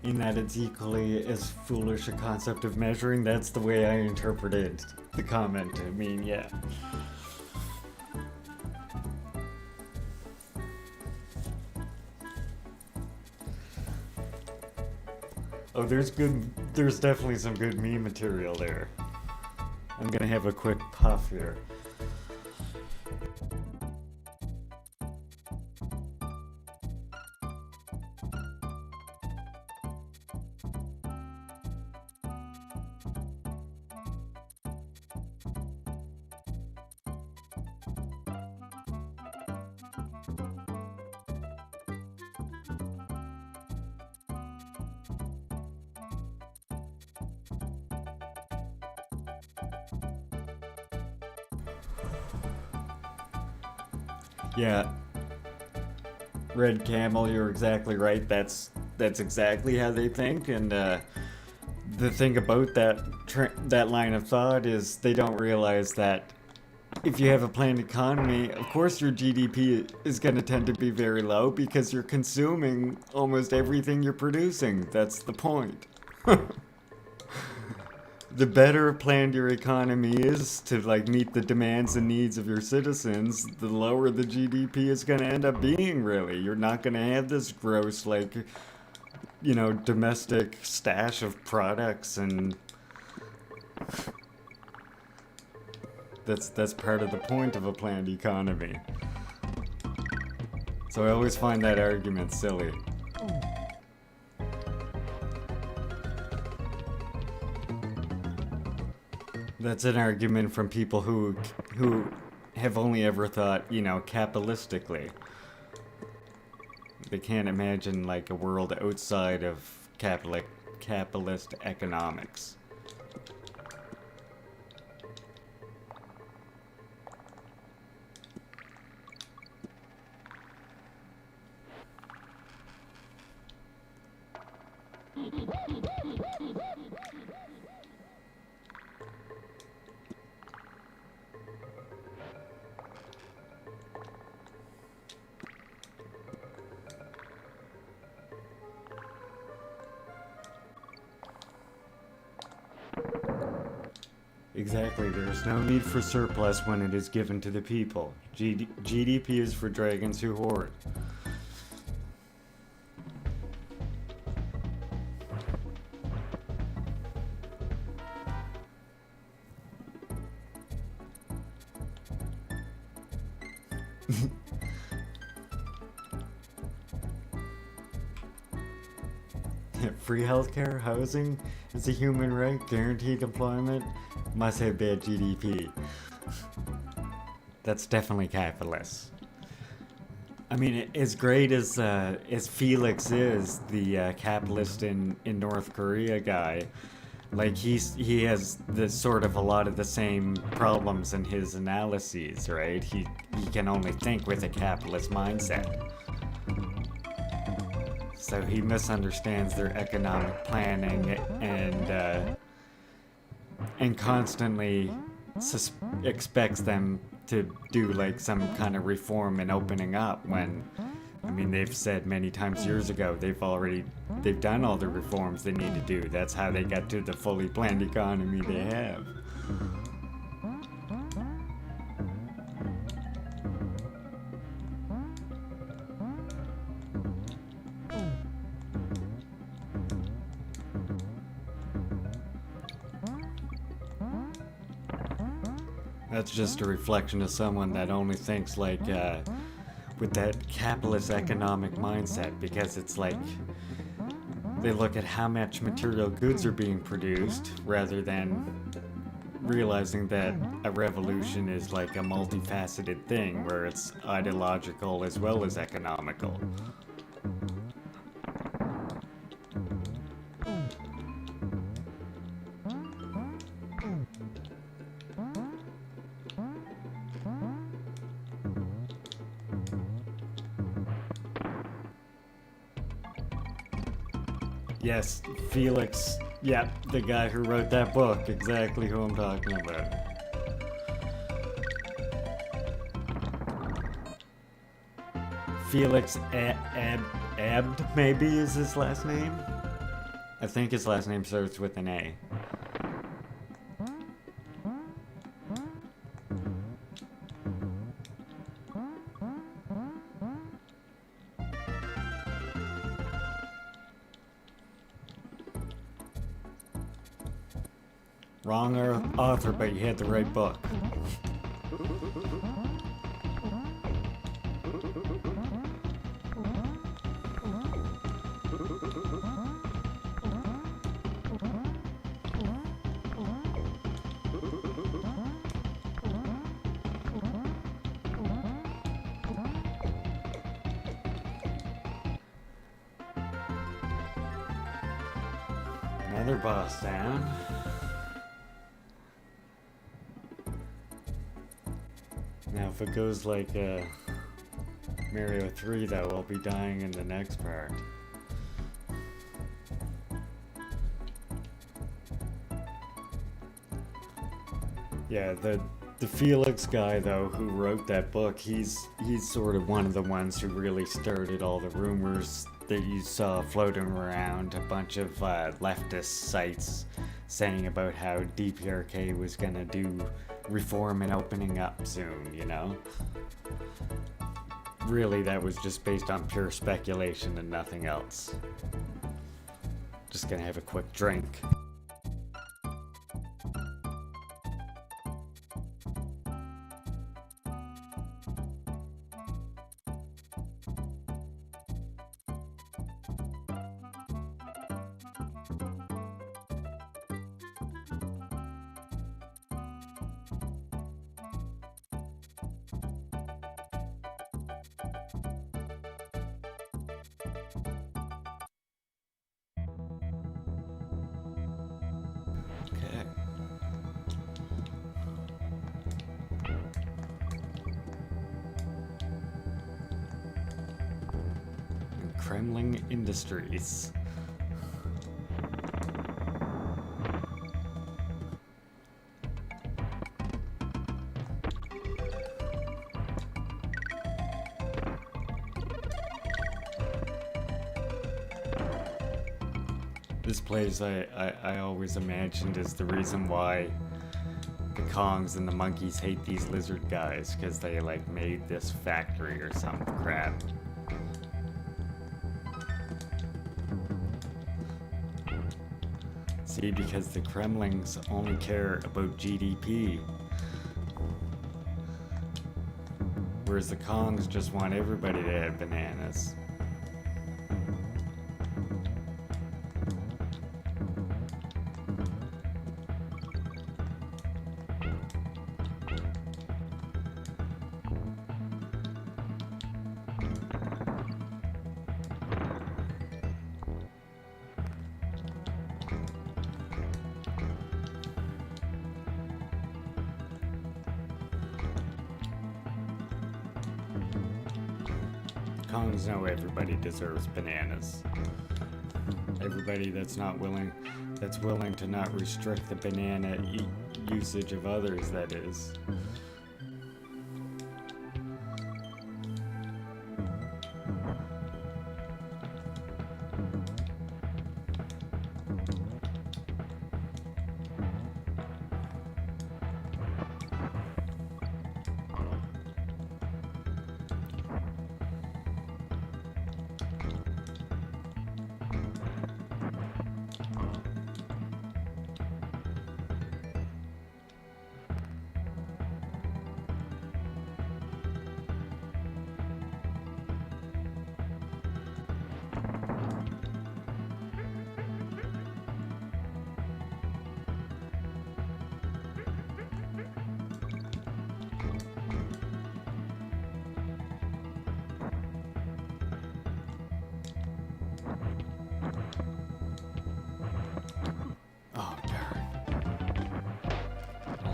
S1: In that it's equally as foolish a concept of measuring. That's the way I interpreted the comment. I mean, yeah. Oh, there's definitely some good meme material there. I'm gonna have a quick puff here. Yeah, Red Camel, you're exactly right. That's exactly how they think, and the thing about that line of thought is they don't realize that if you have a planned economy, of course your GDP is going to tend to be very low because you're consuming almost everything you're producing. That's the point. The better planned your economy is to like meet the demands and needs of your citizens, the lower the GDP is going to end up being, really. You're not going to have this gross, like, you know, domestic stash of products, and that's part of the point of a planned economy. So I always find that argument silly. That's an argument from people who have only ever thought, you know, capitalistically. They can't imagine like a world outside of capitalist economics. Exactly, there's no need for surplus when it is given to the people. GDP is for dragons who hoard. Free healthcare, housing is a human right, guaranteed employment, must have bad GDP. That's definitely capitalist. I mean, as great as Felix is, the capitalist in North Korea guy, like he has the sort of a lot of the same problems in his analyses, right? He can only think with a capitalist mindset. So he misunderstands their economic planning and constantly expects them to do like some kind of reform and opening up when, I mean, they've said many times years ago they've done all the reforms they need to do. That's how they got to the fully planned economy they have. That's just a reflection of someone that only thinks like with that capitalist economic mindset, because it's like they look at how much material goods are being produced rather than realizing that a revolution is like a multifaceted thing where it's ideological as well as economical. Yes, Felix. Yep, the guy who wrote that book. Exactly who I'm talking about. Felix Abd, maybe, is his last name? I think his last name starts with an A. Wrong author, but you had the right book. Another boss down. Now if it goes like Mario 3, though, will be dying in the next part. Yeah, the Felix guy, though, who wrote that book, he's sort of one of the ones who really started all the rumors that you saw floating around a bunch of leftist sites saying about how DPRK was gonna do reform and opening up soon, you know? Really, that was just based on pure speculation and nothing else. Just gonna have a quick drink. Okay. Kremlin Industries. This place I always imagined is the reason why the Kongs and the monkeys hate these lizard guys, because they like made this factory or some crap. See, because the Kremlings only care about GDP, whereas the Kongs just want everybody to have bananas. Kongs know everybody deserves bananas. Everybody that's willing to not restrict the banana usage of others, that is.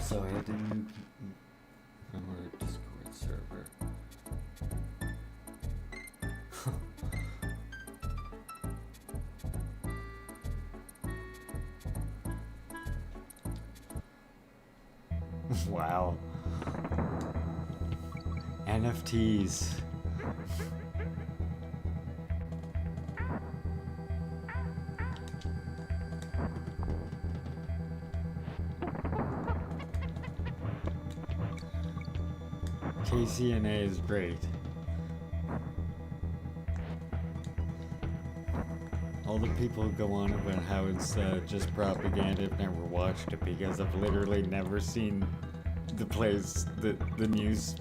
S1: So I didn't from our Discord server. Wow. NFTs. KCNA is great. All the people who go on about how it's just propaganda have never watched it, because I've literally never seen the news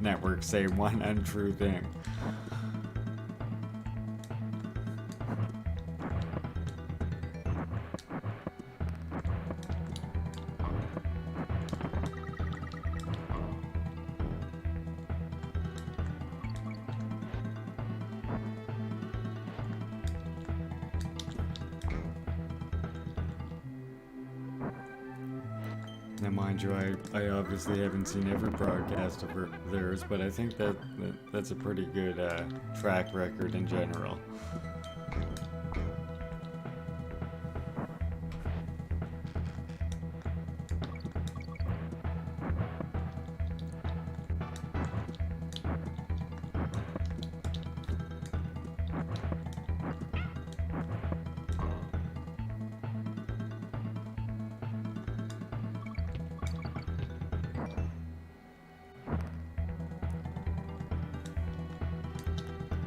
S1: network say one untrue thing. Now, mind you, I obviously haven't seen every broadcast of theirs, but I think that's a pretty good track record in general.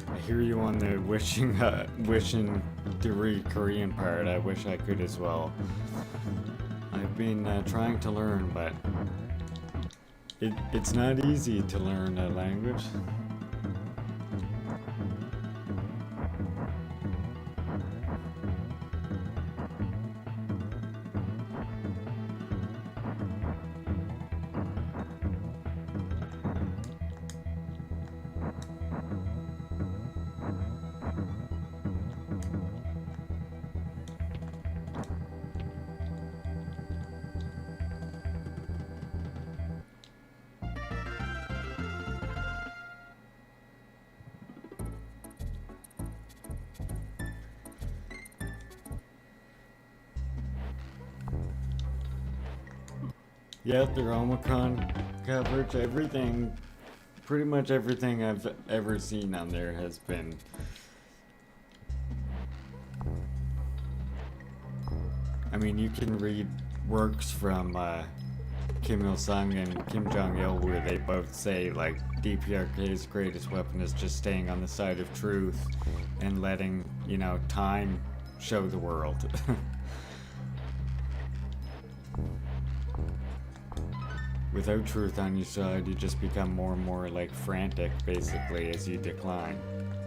S1: I hear you on the wishing to read Korean part. I wish I could as well. I've been trying to learn, but it's not easy to learn a language. Yeah, their Omicron coverage, everything, pretty much everything I've ever seen on there has been I mean, you can read works from Kim Il-sung and Kim Jong-il where they both say, like, DPRK's greatest weapon is just staying on the side of truth and letting, you know, time show the world. Without truth on your side, you just become more and more, like, frantic, basically, as you decline,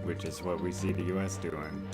S1: which is what we see the US doing.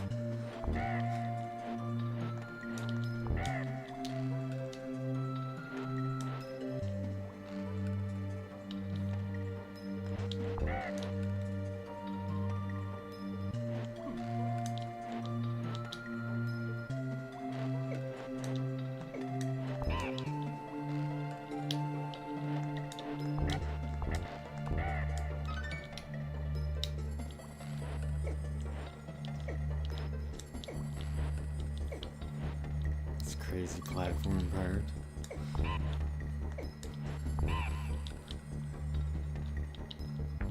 S1: Crazy platform part.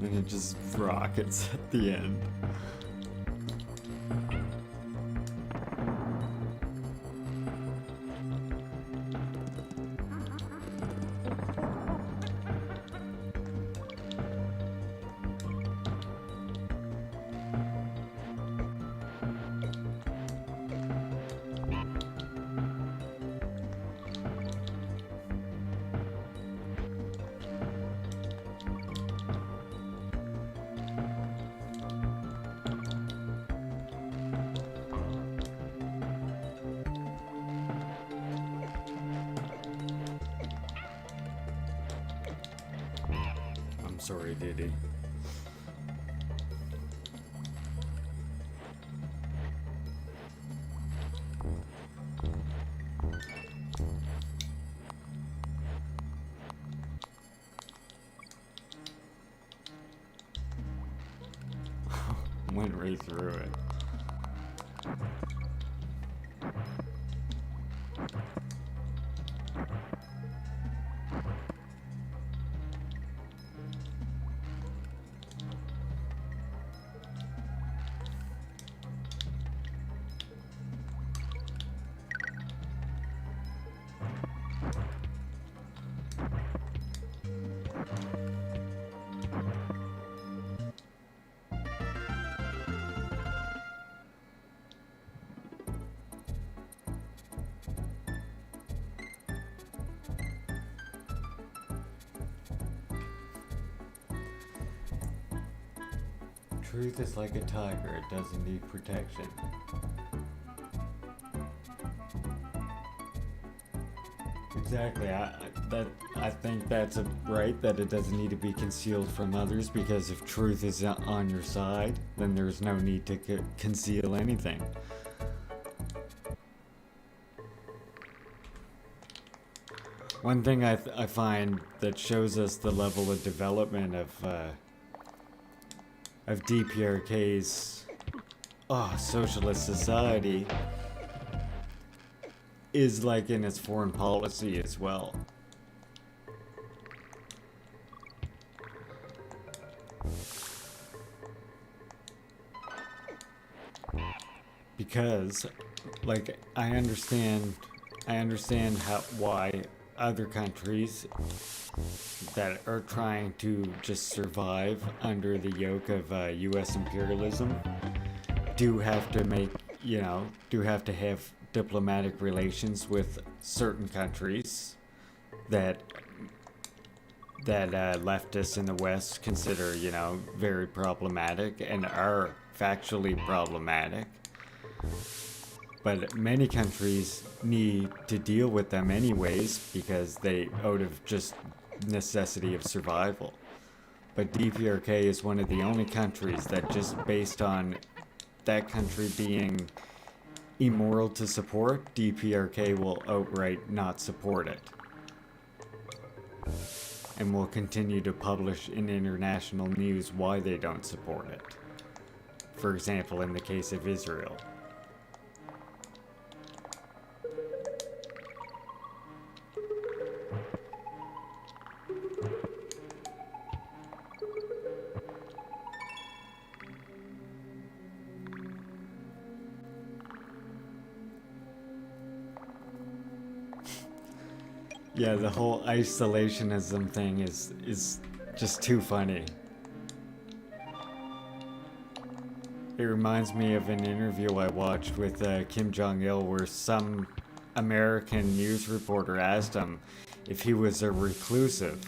S1: And it just rockets at the end. Sorry, Diddy. Went right through it. Truth is like a tiger, it doesn't need protection. Exactly, I think that's right, that it doesn't need to be concealed from others, because if truth is on your side, then there's no need to conceal anything. One thing I find that shows us the level of development of DPRK's socialist society is like in its foreign policy as well. Because, like, I understand why other countries that are trying to just survive under the yoke of U.S. imperialism do have to have diplomatic relations with certain countries that leftists in the West consider, very problematic and are factually problematic. But many countries need to deal with them anyways because out of just necessity of survival. But DPRK is one of the only countries that just based on that country being immoral to support, DPRK will outright not support it. And will continue to publish in international news why they don't support it. For example, in the case of Israel. Yeah, the whole isolationism thing is just too funny. It reminds me of an interview I watched with Kim Jong-il where some American news reporter asked him if he was a reclusive.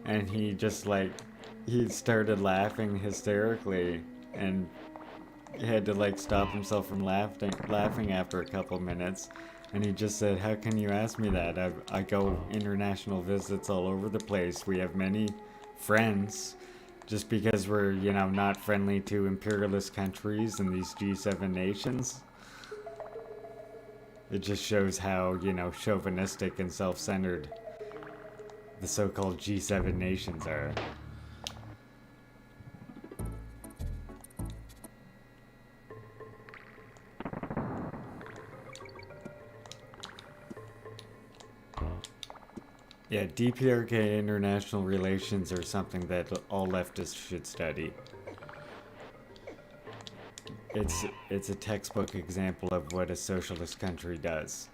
S1: And he just he started laughing hysterically and had to stop himself from laughing after a couple minutes. And he just said, how can you ask me that? I go international visits all over the place. We have many friends. Just because we're, not friendly to imperialist countries and these G7 nations. It just shows how, chauvinistic and self-centered the so-called G7 nations are. Yeah, DPRK international relations are something that all leftists should study. It's a textbook example of what a socialist country does.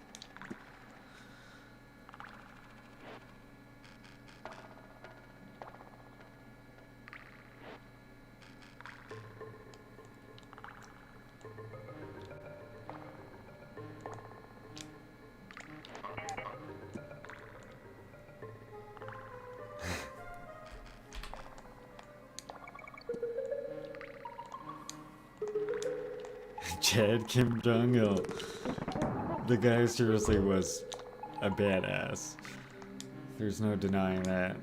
S1: Chad Kim Jong-il. The guy seriously was a badass. There's no denying that.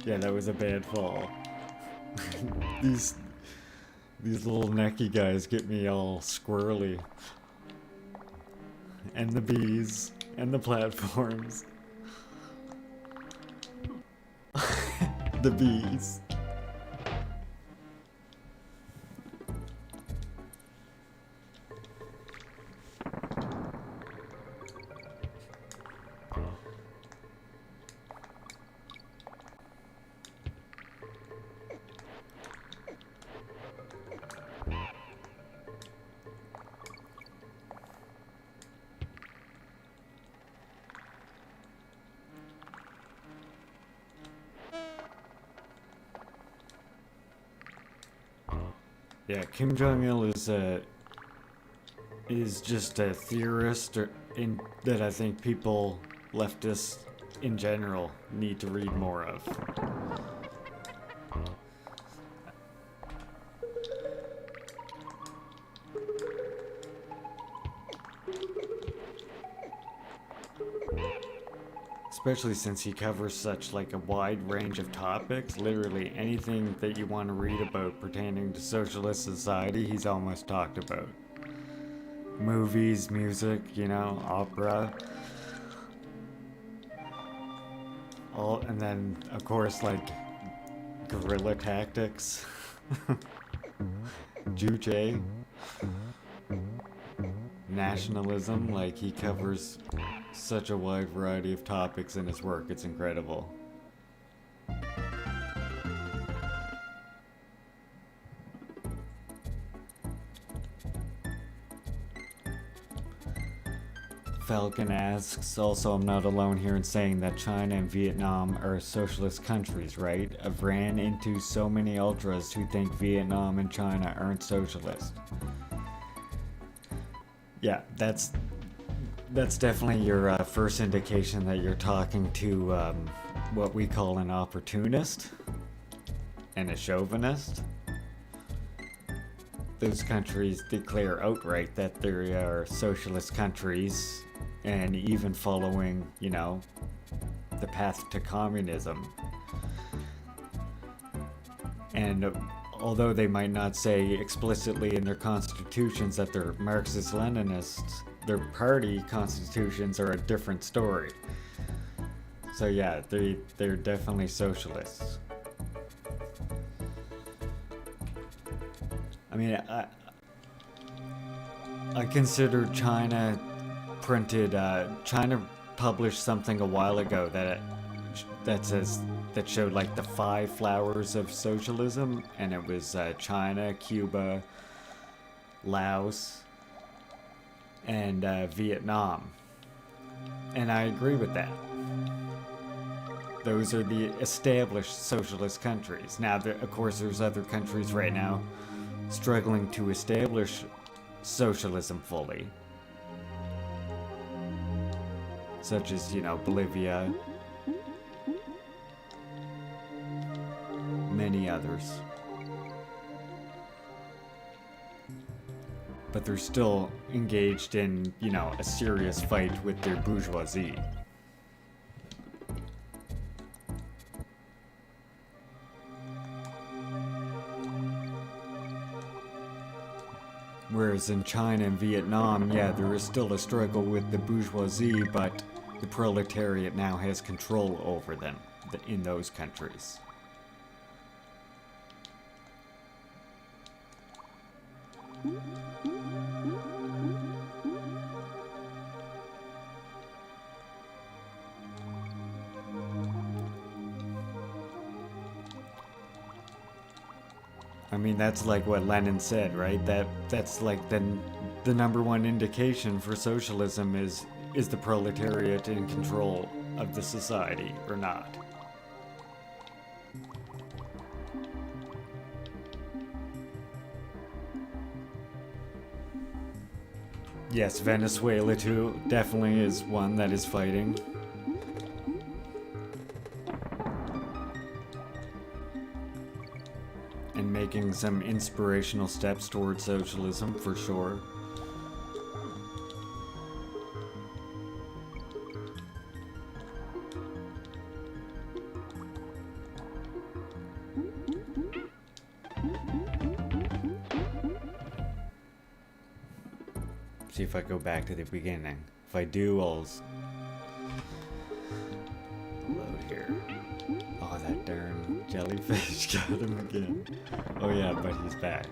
S1: Yeah, that was a bad fall. These little necky guys get me all squirrely. And the bees, and the platforms. The bees. Yeah, Kim Jong-il is just a theorist that I think people, leftists in general, need to read more of. especially since he covers such like a wide range of topics. Literally anything that you want to read about pertaining to socialist society, he's almost talked about. Movies, music, you know, opera. All, and then of course like guerrilla tactics. Juche. Nationalism, like he covers such a wide variety of topics in his work, it's incredible. Falcon asks, also, I'm not alone here in saying that China and Vietnam are socialist countries, right? I've ran into so many ultras who think Vietnam and China aren't socialist. Yeah, that's definitely your first indication that you're talking to what we call an opportunist and a chauvinist. Those countries declare outright that they are socialist countries and even following, you know, the path to communism. And although they might not say explicitly in their constitutions that they're Marxist-Leninists, their party constitutions are a different story. So yeah, they're definitely socialists. I mean, I consider China China published something a while ago that showed like the 5 flowers of socialism, and it was China, Cuba, Laos, and Vietnam. And I agree with that. Those are the established socialist countries. Now, of course, there's other countries right now struggling to establish socialism fully, such as, you know, Bolivia, many others. But they're still engaged in, you know, a serious fight with their bourgeoisie. Whereas in China and Vietnam, yeah, there is still a struggle with the bourgeoisie, but the proletariat now has control over them in those countries. I mean, that's like what Lenin said, right? That's like the number one indication for socialism is the proletariat in control of the society or not. Yes, Venezuela too definitely is one that is fighting. And making some inspirational steps towards socialism, for sure. See if I go back to the beginning. If I do, I'll load here. Oh, that darn jellyfish got him again. Oh yeah, but he's back.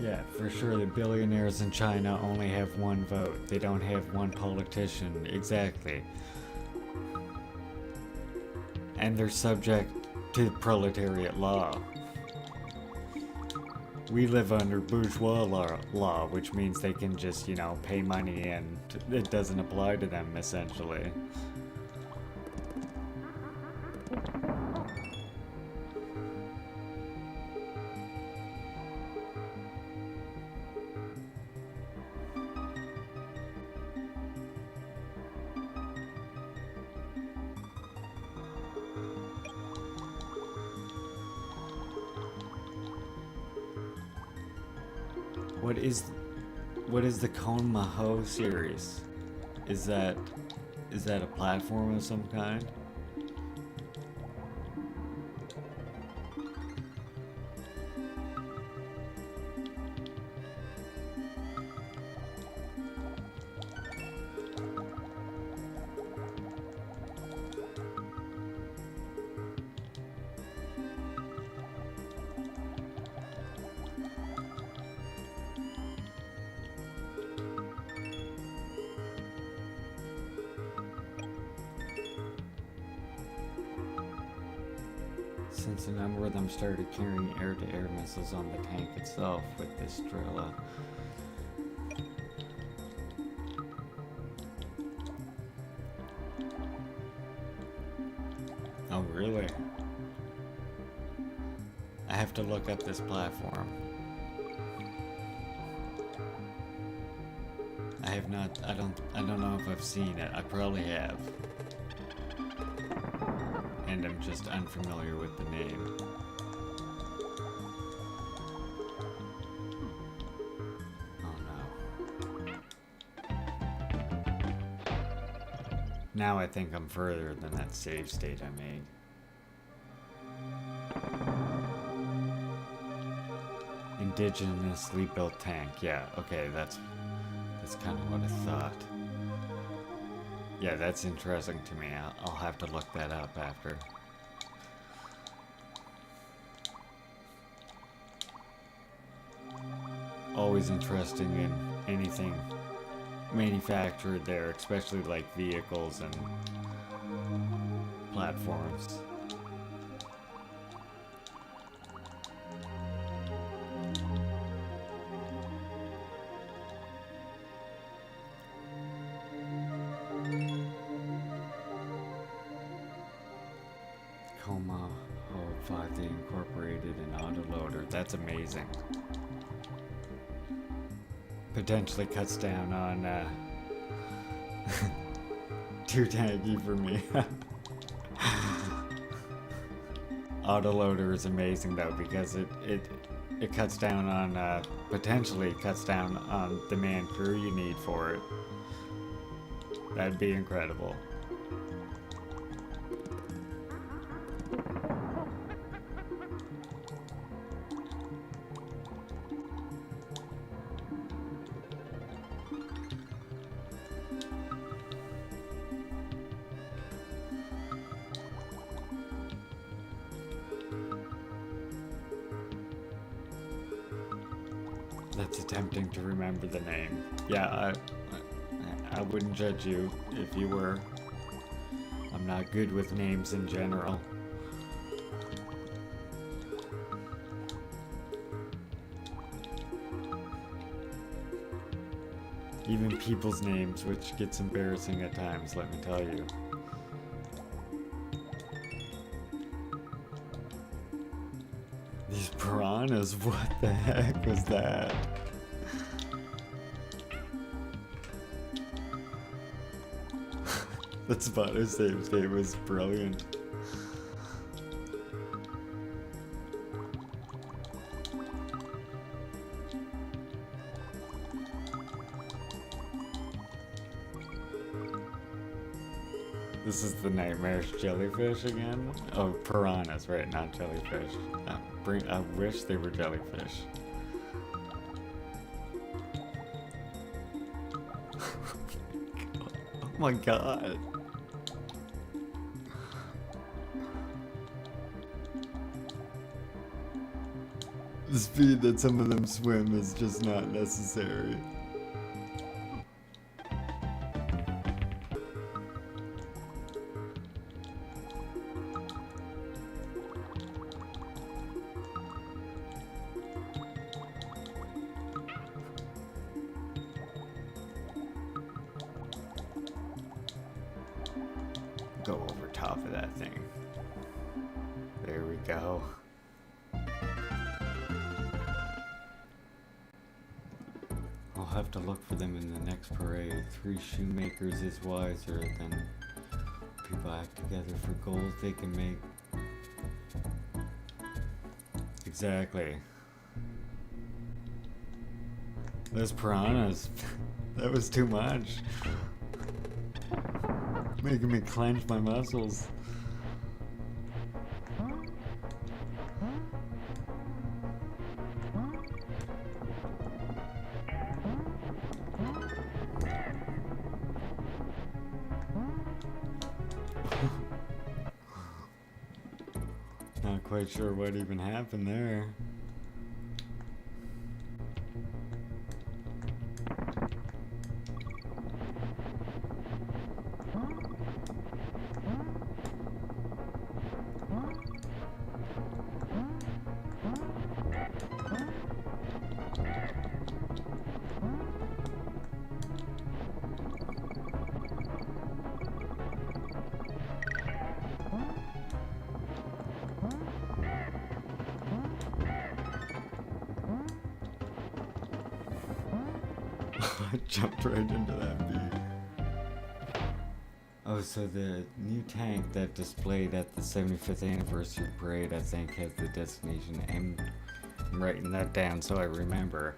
S1: Yeah, for sure the billionaires in China only have one vote. They don't have one politician. Exactly. And they're subject to proletariat law. We live under bourgeois law, which means they can just, you know, pay money and it doesn't apply to them, essentially. What is the Cone Maho series? Is that a platform of some kind? Since a number of them started carrying air-to-air missiles on the tank itself with this drill. Oh, really? I have to look up this platform. I have not, I don't know if I've seen it. I probably have. And I'm just unfamiliar with the name. Oh no. Now I think I'm further than that save state I made. Indigenously built tank. Yeah, okay, that's kind of what I thought. Yeah, that's interesting to me. I'll have to look that up after. Always interesting in anything manufactured there, especially like vehicles and platforms. Coma Hole 5, they incorporated an autoloader. That's amazing. Potentially cuts down on too tanky for me. Autoloader is amazing though, because it cuts down on potentially cuts down on the man crew you need for it. That'd be incredible. That's attempting to remember the name. Yeah, I wouldn't judge you if you were. I'm not good with names in general. Even people's names, which gets embarrassing at times, let me tell you. These piranhas, what the heck was that? That spotter save state was brilliant. This is the nightmarish jellyfish again? Oh, piranhas, right, not jellyfish. I wish they were jellyfish. Oh my god. The speed that some of them swim is just not necessary. go over top of that thing. There we go. I'll have to look for them in the next parade. 3 shoemakers is wiser than people act together for goals they can make. Exactly. Those piranhas, that was too much. Making me clench my muscles. Not quite sure what even happened there. I jumped right into that bee. Oh, so the new tank that displayed at the 75th anniversary parade, I think, has the destination M. I'm writing that down so I remember.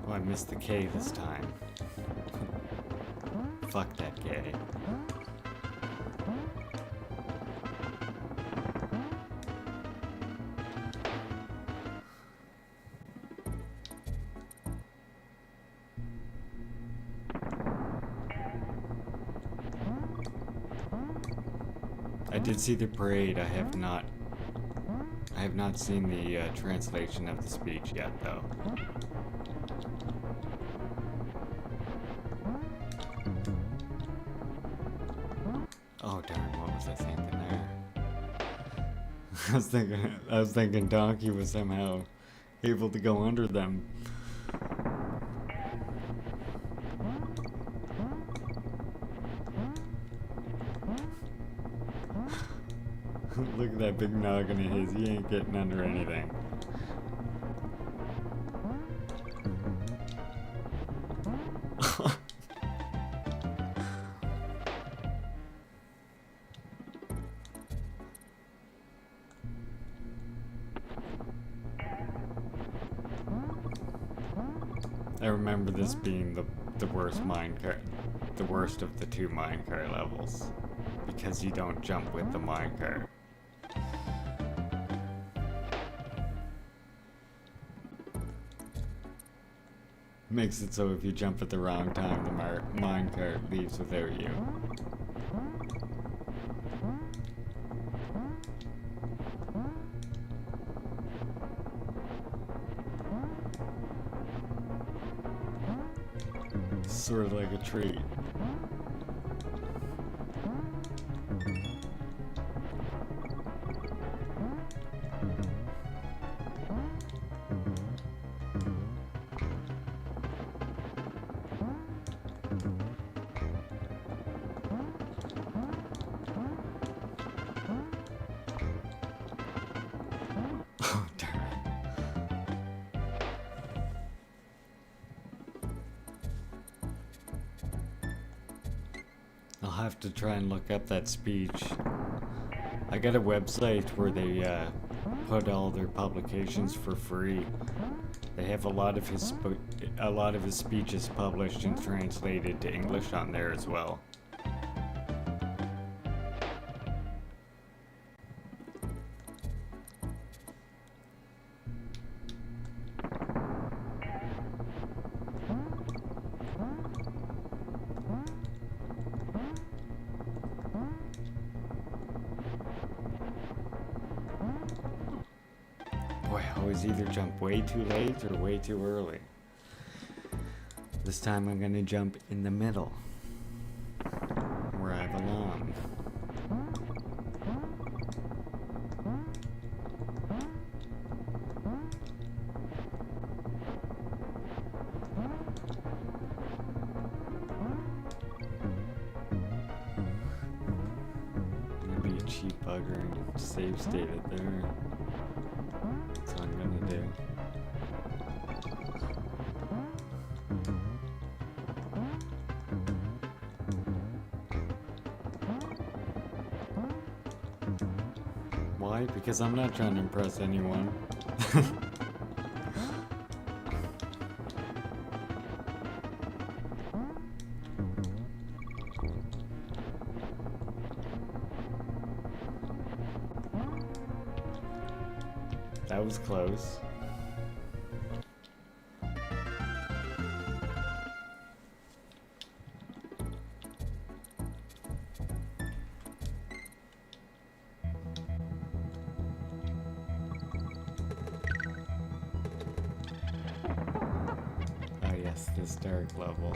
S1: Oh, I missed the K this time. Fuck that K. I did see the parade. I have not seen the translation of the speech yet, though. Oh darn! What was I thinking there? I was thinking Donkey was somehow able to go under them. Look at that big noggin of his. He ain't getting under anything. I remember this being the worst minecart, the worst of the 2 minecart levels, because you don't jump with the minecart. Makes it so if you jump at the wrong time, the minecart leaves without you. Sort of like a treat. Oh, darn it. I'll have to try and look up that speech. I got a website where they put all their publications for free. They have a lot of his speeches published and translated to English on there as well. I always either jump way too late or way too early. This time I'm gonna jump in the middle, where I belong. Maybe a cheap bugger and save state it there. That's what I'm gonna do. Why? Because I'm not trying to impress anyone. That was close. Oh yes, this dark level.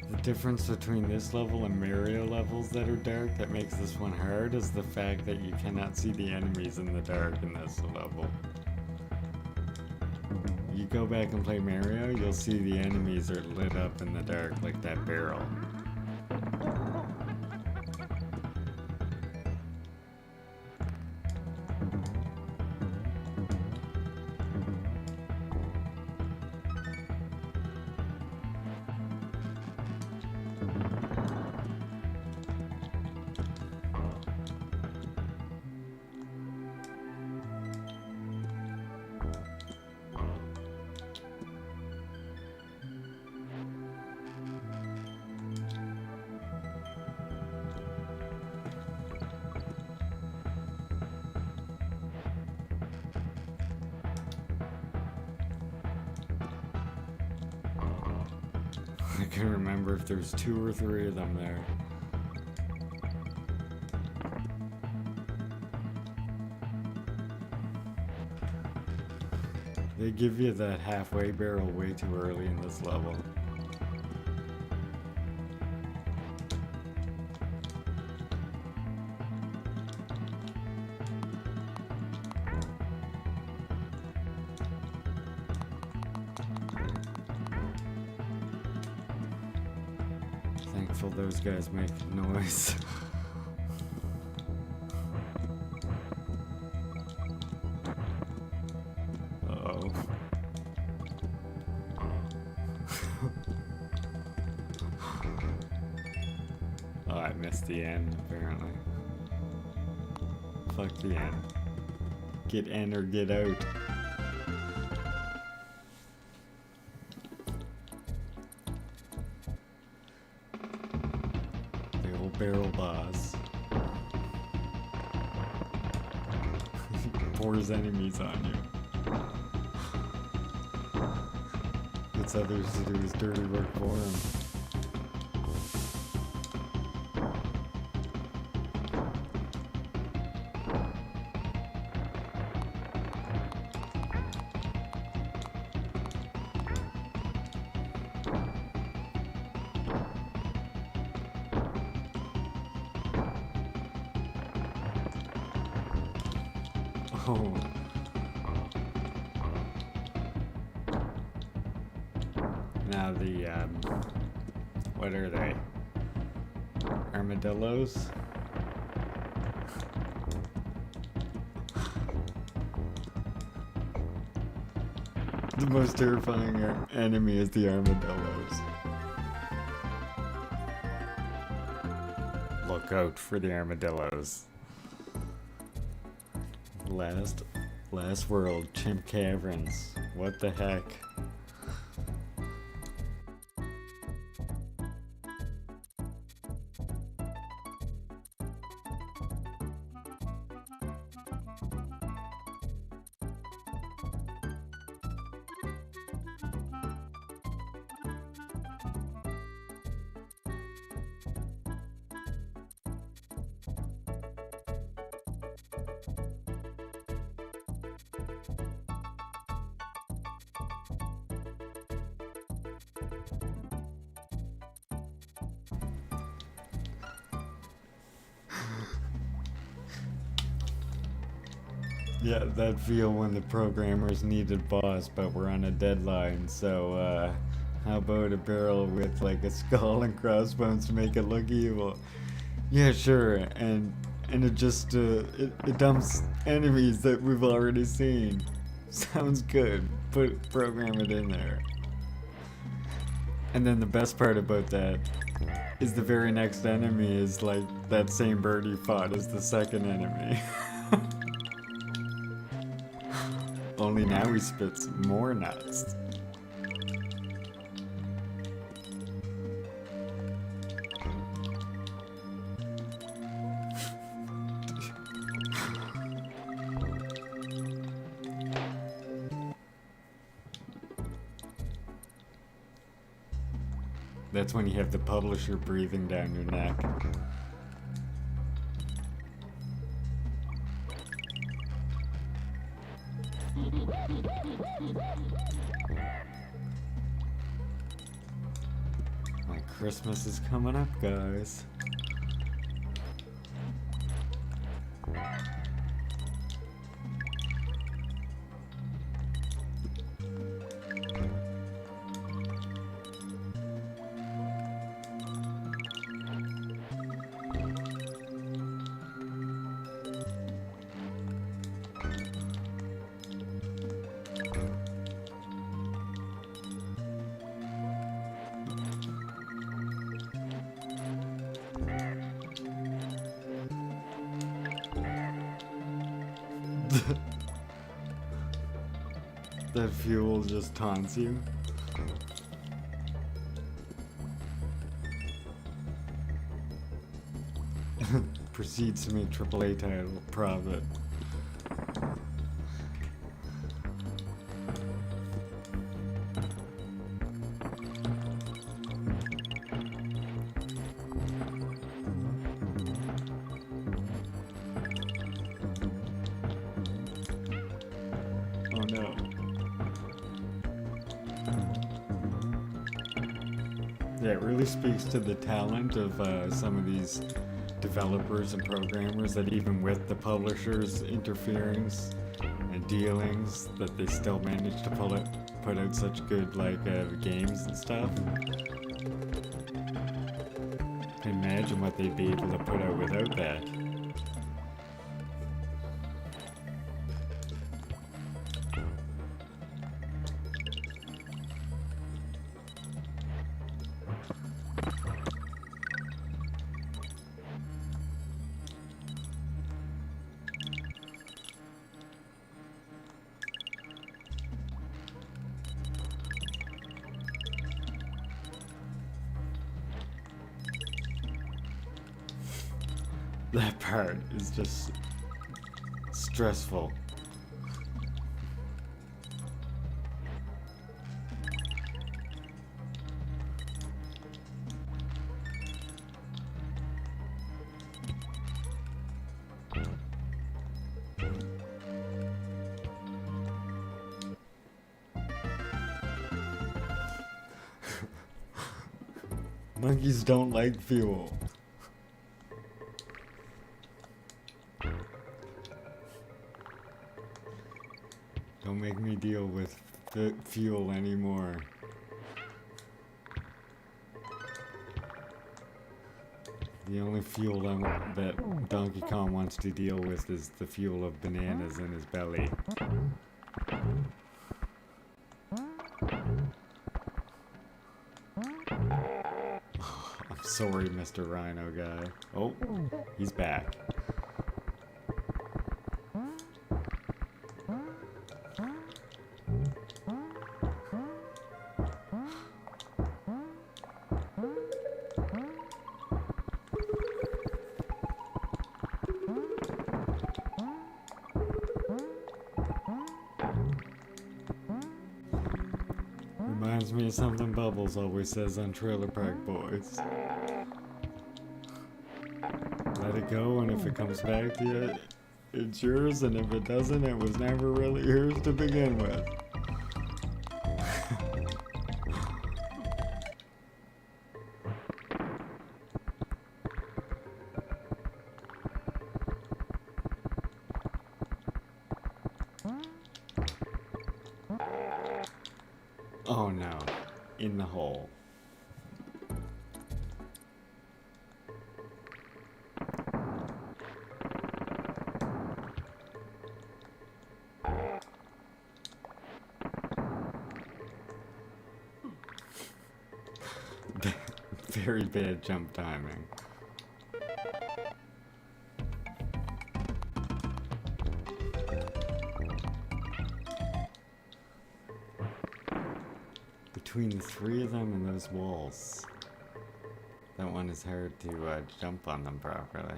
S1: The difference between this level and Mario levels that are dark that makes this one hard is the fact that you cannot see the enemies in the dark in this level. You go back and play Mario, you'll see the enemies are lit up in the dark like that barrel. I can remember if there's 2 or 3 of them there. They give you that halfway barrel way too early in this level. Thankful those guys make noise. Uh-oh. Oh, I missed the end, apparently. Fuck the end. Get in or get out. Barrel boss. Pours enemies on you. Gets others to do his dirty work for him. Oh. Now the, what are they? Armadillos? The most terrifying enemy is the armadillos. Look out for the armadillos. Last world, Chimp Caverns. What the heck? Yeah, that feel when the programmers needed boss, but we're on a deadline. So, how about a barrel with like a skull and crossbones to make it look evil? Yeah, sure. And it just it dumps enemies that we've already seen. Sounds good. Program it in there. And then the best part about that is the very next enemy is like that same bird you fought as the second enemy. Only now he spits more nuts. That's when you have the publisher breathing down your neck. My Christmas is coming up, guys. That fuel just taunts you. Proceeds to make AAA title profit. Oh no. Yeah, it really speaks to the talent of some of these developers and programmers that even with the publishers' interference and dealings, that they still manage to put out such good games and stuff. Imagine what they'd be able to put out without that. That part is just stressful. Monkeys don't like fuel. Don't make me deal with fuel anymore. The only fuel that Donkey Kong wants to deal with is the fuel of bananas in his belly. I'm sorry, Mr. Rhino guy. Oh, he's back. Reminds me of something Bubbles always says on Trailer Park Boys. Let it go, and if it comes back to you, it's yours, and if it doesn't, it was never really yours to begin with. Oh no. In the hole. Very bad jump timing. Between the three of them and those walls, that one is hard to jump on them properly.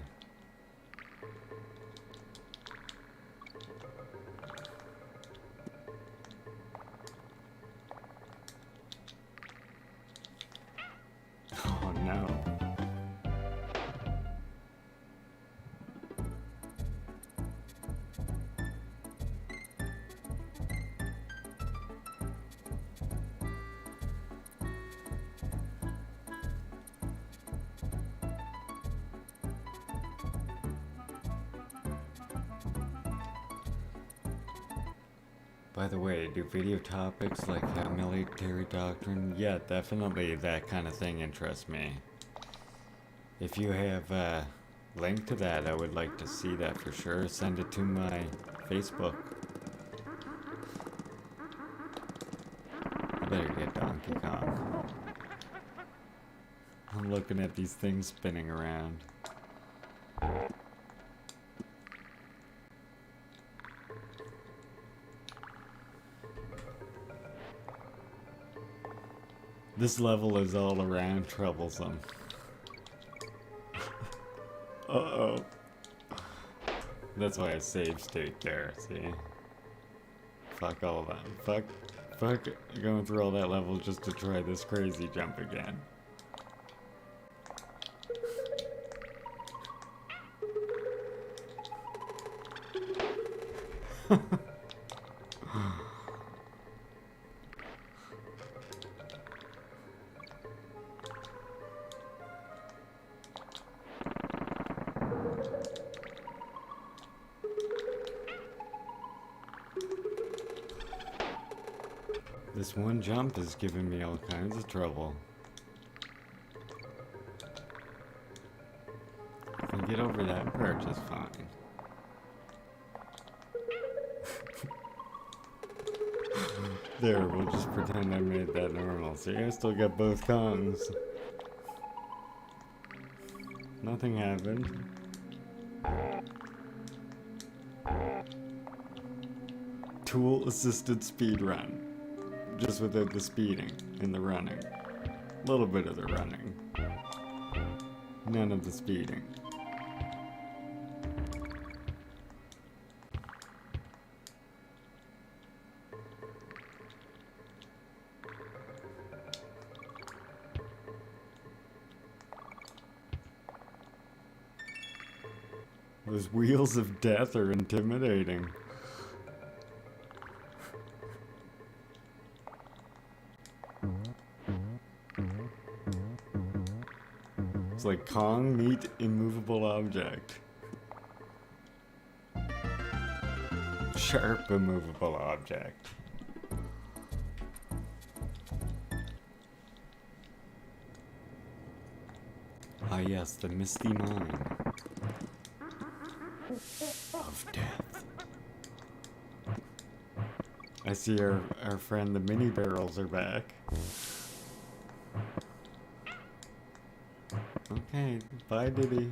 S1: Oh no. By the way, do video topics like military doctrine? Yeah, definitely that kind of thing interests me. If you have a link to that, I would like to see that for sure. Send it to my Facebook. I better get Donkey Kong. I'm looking at these things spinning around. This level is all around troublesome. Uh-oh. That's why I saved state there, see? Fuck all that. Fuck going through all that level just to try this crazy jump again. This one jump is giving me all kinds of trouble. I can get over that part just fine. There, we'll just pretend I made that normal. See, I still got both Kongs. Nothing happened. Tool-assisted speedrun. Just without the speeding and the running. A little bit of the running. None of the speeding. Those wheels of death are intimidating. It's like Kong meet immovable object. Sharp immovable object. Ah yes, the misty mine of death. I see our friend the mini barrels are back. Okay, bye Diddy.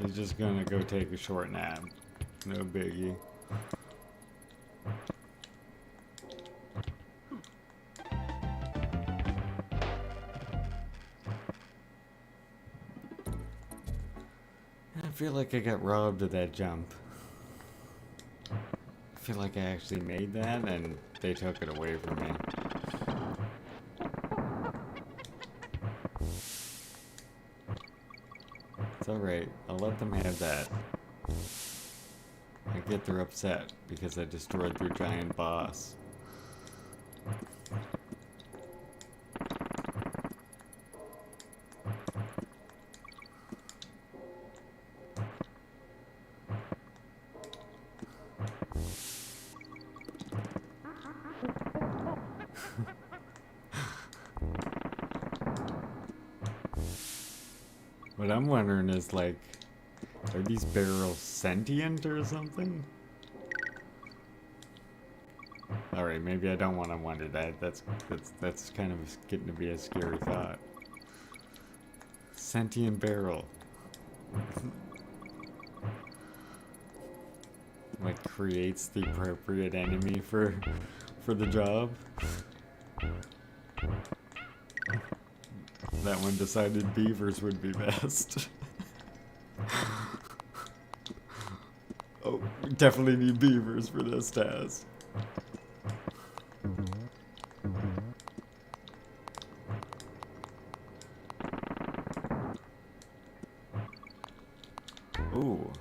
S1: He's just gonna go take a short nap. No biggie. I feel like I got robbed of that jump. I feel like I actually made that and they took it away from me. It's alright, I'll let them have that. I get they're upset because I destroyed their giant boss. What I'm wondering is, like, are these barrels sentient or something? Alright, maybe I don't want to wonder that. That's kind of getting to be a scary thought. Sentient barrel. Like, creates the appropriate enemy for the job. That one decided beavers would be best. Oh, we definitely need beavers for this task. Ooh.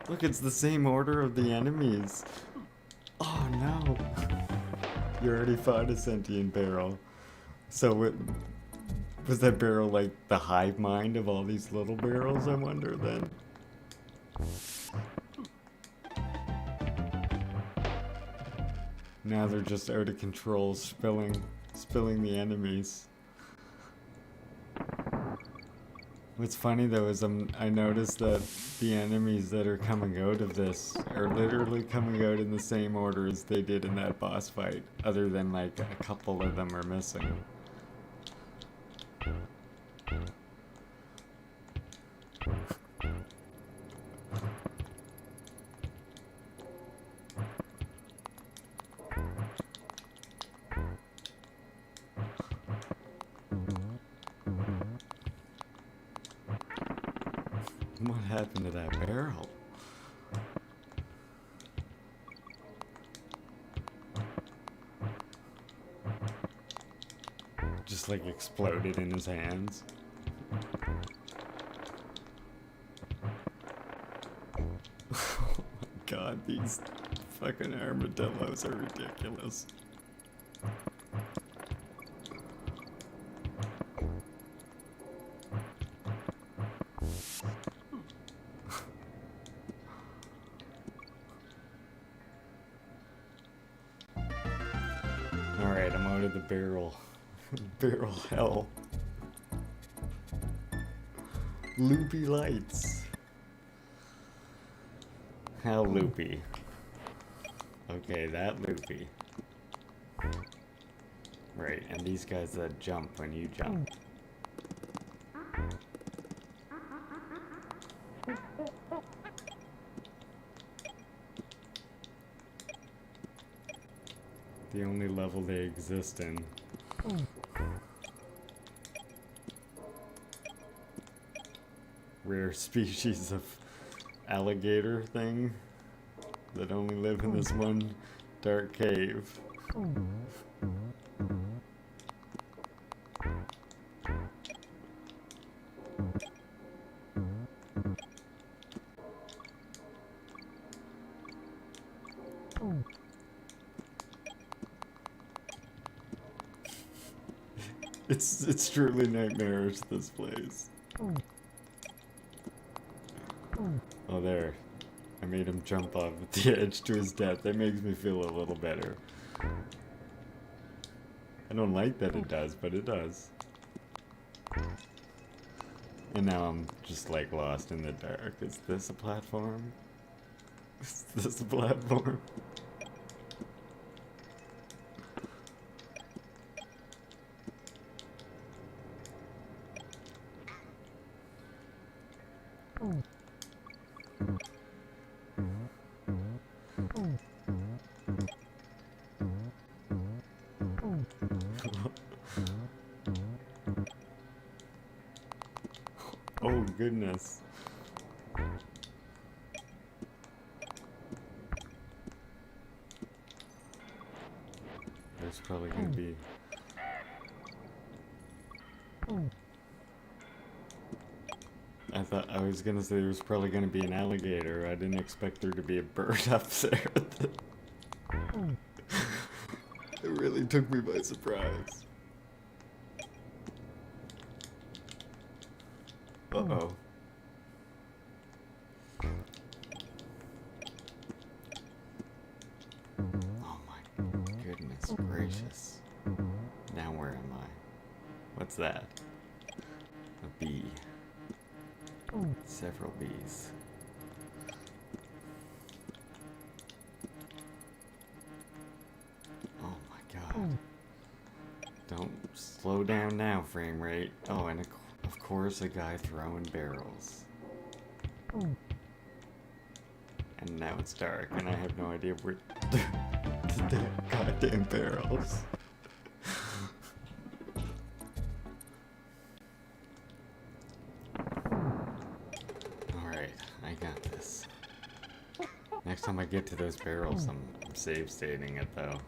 S1: Look, it's the same order of the enemies. Oh no. You already fought a sentient barrel. So was that barrel like the hive mind of all these little barrels, I wonder then? Now they're just out of control, spilling the enemies. What's funny though is I noticed that the enemies that are coming out of this are literally coming out in the same order as they did in that boss fight, other than like a couple of them are missing. What happened to that barrel? Just like exploded in his hands. Oh my god, these fucking armadillos are ridiculous. Alright, I'm out of the barrel. Barrel hell. Loopy lights. How loopy? Okay, that loopy. Right, and these guys that jump when you jump. The only level they exist in. Rare species of alligator thing that only live in this one dark cave. It's truly nightmarish, this place. Oh, there. I made him jump off the edge to his death. That makes me feel a little better. I don't like that it does, but it does. And now I'm just like lost in the dark. Is this a platform? Is this a platform? Oh goodness. There's probably gonna be... I was gonna say there was probably gonna be an alligator. I didn't expect there to be a bird up there. It really took me by surprise. Uh-oh. Oh my goodness gracious. Now where am I? What's that? A bee. Several bees. Oh my god. Don't slow down now, frame rate. Oh, and of course a guy throwing barrels. And now it's dark, and I have no idea where the goddamn barrels. Alright, I got this. Next time I get to those barrels, I'm save stating it though.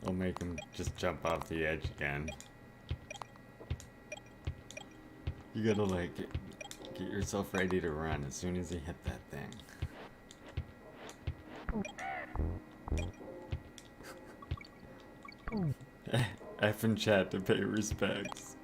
S1: I'll make him just jump off the edge again. You gotta like get yourself ready to run as soon as you hit that thing. F in chat to pay respects.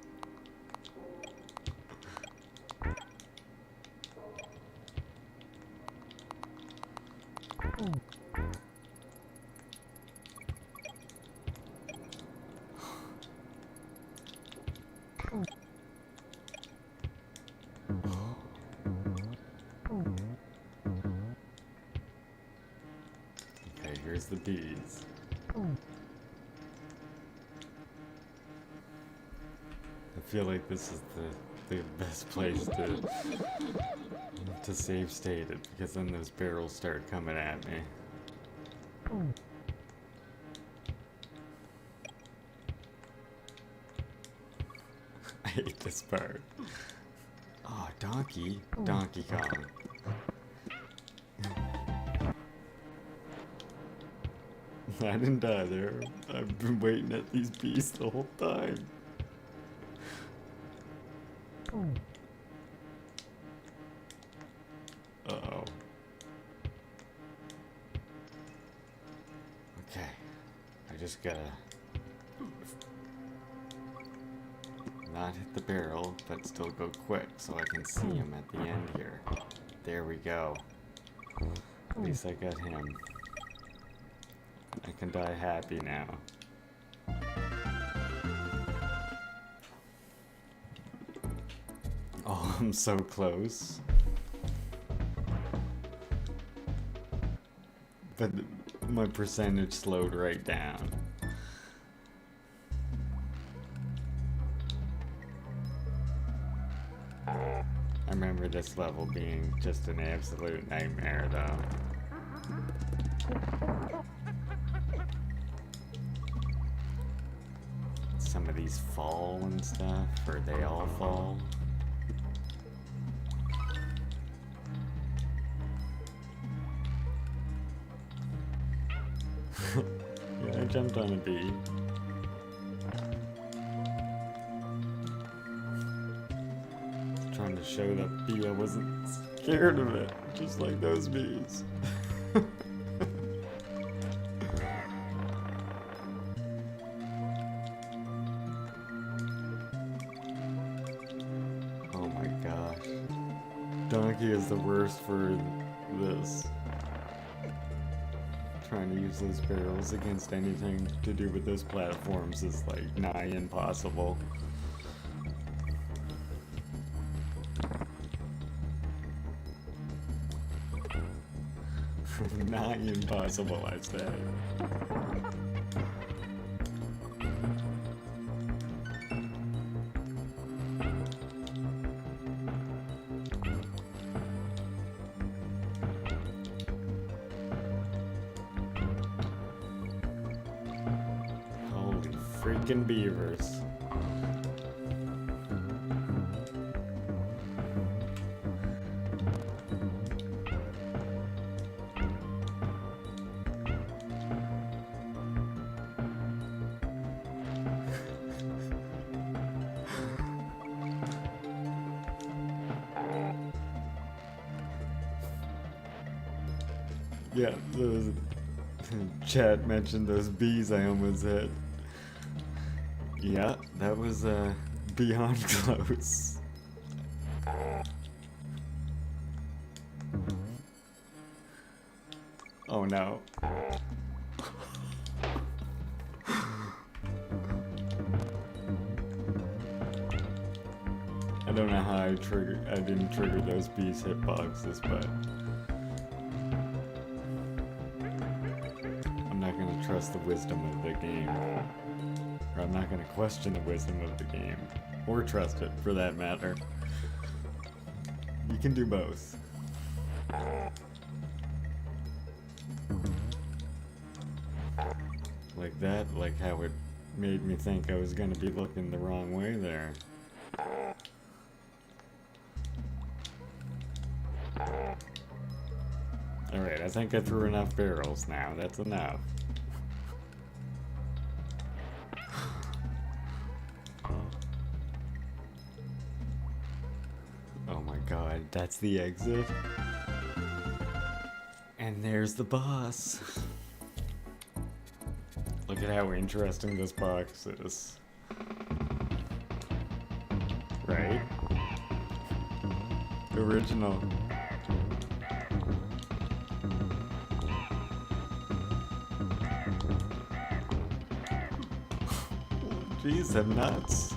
S1: Okay, here's the bees. I feel like this is the best place to save state it, because then those barrels start coming at me. I hate this part. Oh, Donkey Kong. I didn't die there. I've been waiting at these bees the whole time. Uh-oh. Okay. I just gotta not hit the barrel, but still go quick so I can see him at the end here. There we go. At least I got him. I can die happy now. Oh, I'm so close. But my percentage slowed right down. I remember this level being just an absolute nightmare though. Some of these fall and stuff, or they all fall. Yeah, I jumped on a bee. Trying to show that bee I wasn't scared of it, just like those bees. Oh my gosh. Donkey is the worst for this. Trying to use those barrels against anything to do with those platforms is like nigh impossible. Nigh impossible, I say. Holy freaking beavers. Yeah, those chat mentioned those bees I almost hit. Yeah, that was beyond close. Oh no. I don't know how I didn't trigger those bees hitboxes, but I'm not gonna trust the wisdom of the game. Or I'm not gonna question the wisdom of the game. Or trust it, for that matter. You can do both. Like that, like how it made me think I was gonna be looking the wrong way there. Alright, I think I threw enough barrels now. That's enough. Oh my god, that's the exit? And there's the boss. Look at how interesting this box is. Right? Original. Jeez, I'm nuts.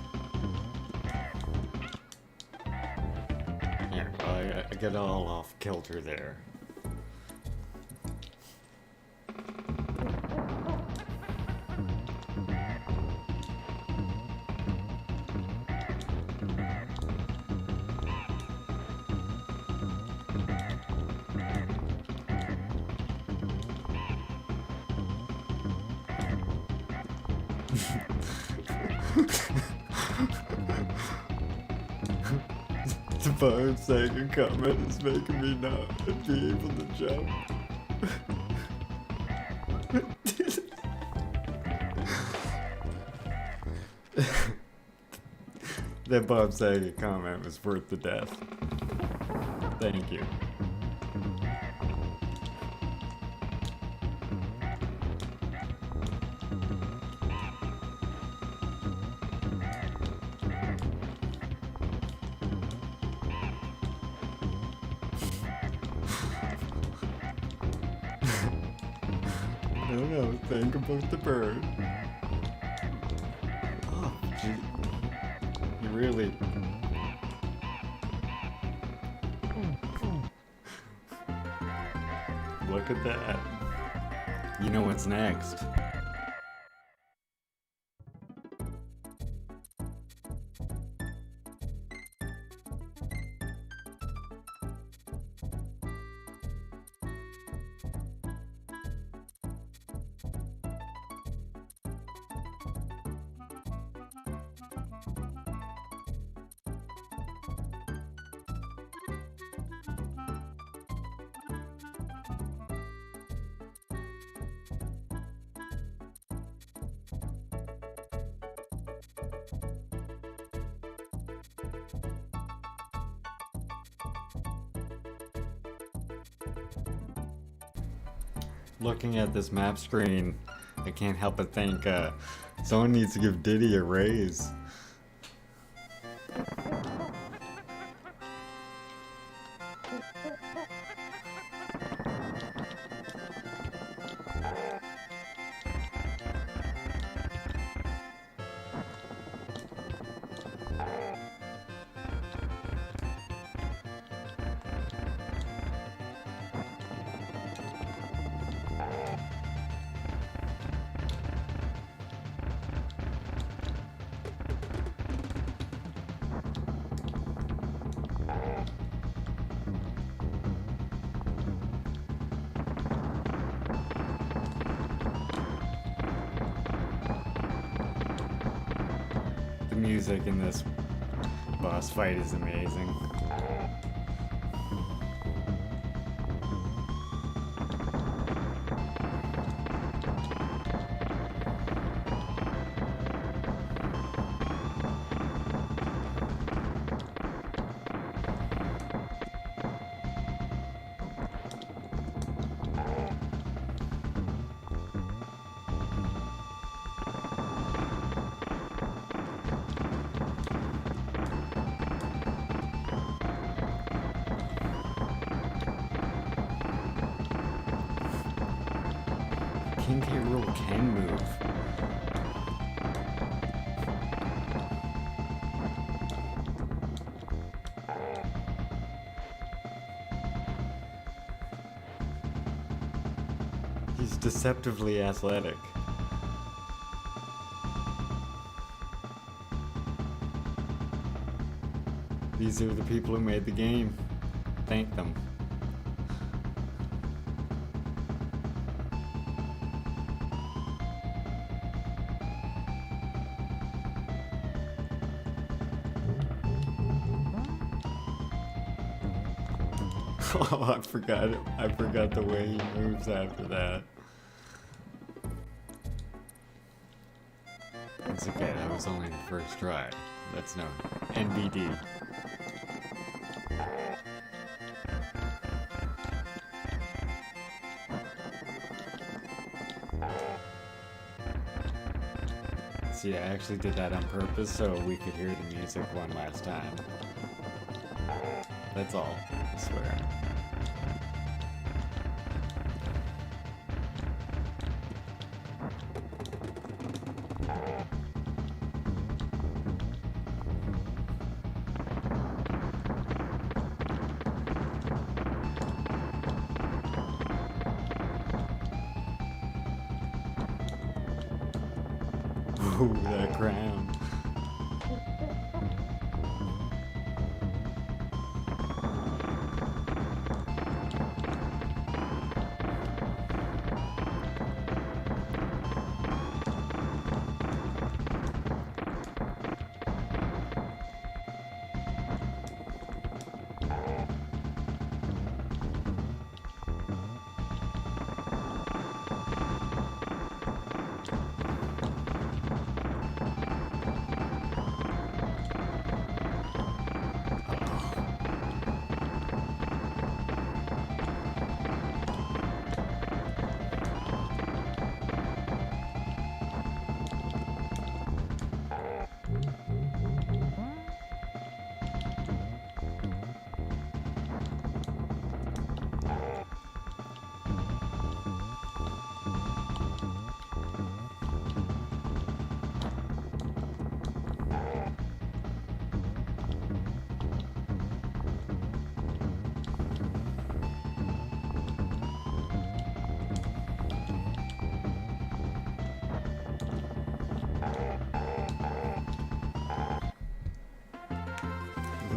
S1: Yeah, well, I get all off kilter there. The 5-second comment is making me not be able to jump. That Bob Saget comment was worth the death. Thank you. No, think about the bird. Oh, gee. You really... Look at that. You know what's next. Looking at this map screen, I can't help but think someone needs to give Diddy a raise. The music in this boss fight is amazing. King K. Rool can move. He's deceptively athletic. These are the people who made the game. Thank them. Oh, I forgot it. I forgot the way he moves after that. It's okay, that was only the first try. That's no NBD. See, I actually did that on purpose so we could hear the music one last time. That's all, I swear. Ooh, that crown.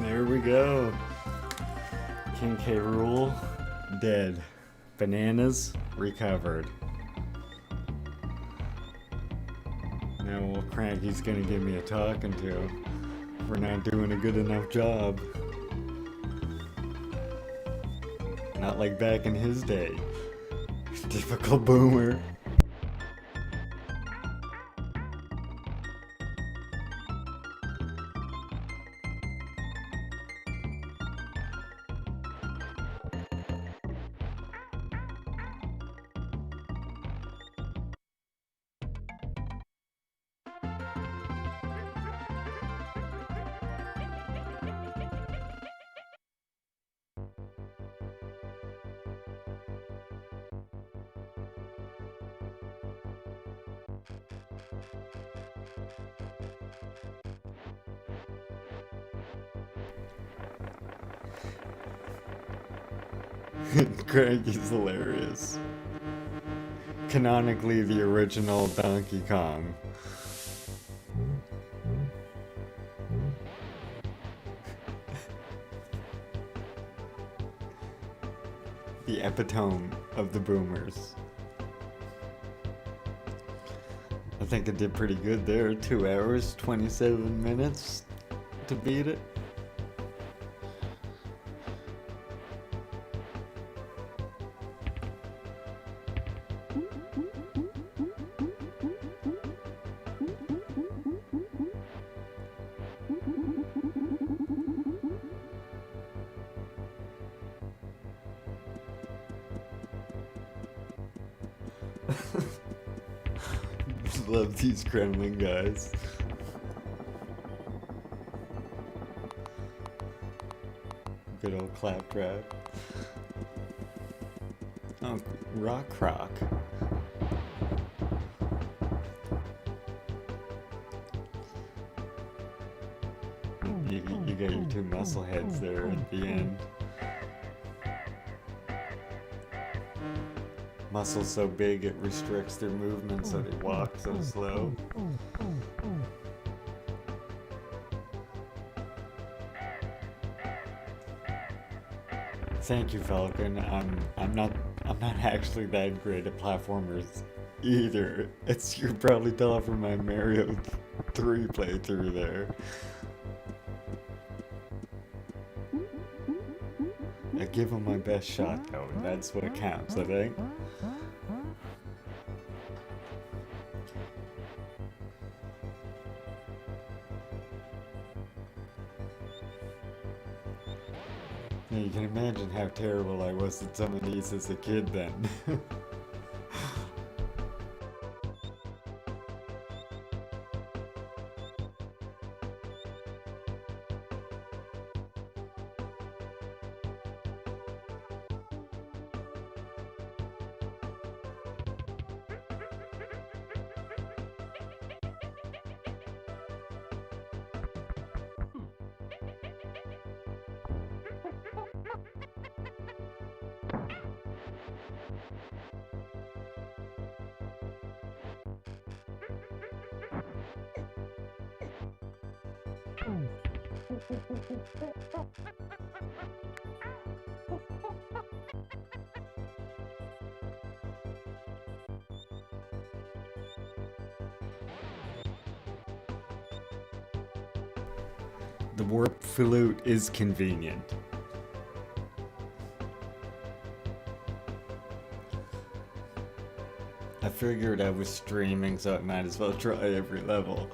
S1: There we go. King K. Rool, dead. Bananas, recovered. Now old Cranky's gonna give me a talking to for not doing a good enough job. Not like back in his day. Typical boomer. Cranky's hilarious. Canonically the original Donkey Kong. The epitome of the boomers. I think it did pretty good there. 2 hours, 27 minutes to beat it. Love these Kremlin guys. Good old claptrap. Oh, Rock Croc. you got your two muscle heads there at the end. Muscles so big it restricts their movement so they walk so slow. Thank you, Falcon. I'm not actually that great at platformers either. You're probably telling from my Mario 3 playthrough there. I give him my best shot though, and that's what counts, I think. Now you can imagine how terrible I was at some of these as a kid then. The warp flute is convenient. I figured I was streaming, so I might as well try every level.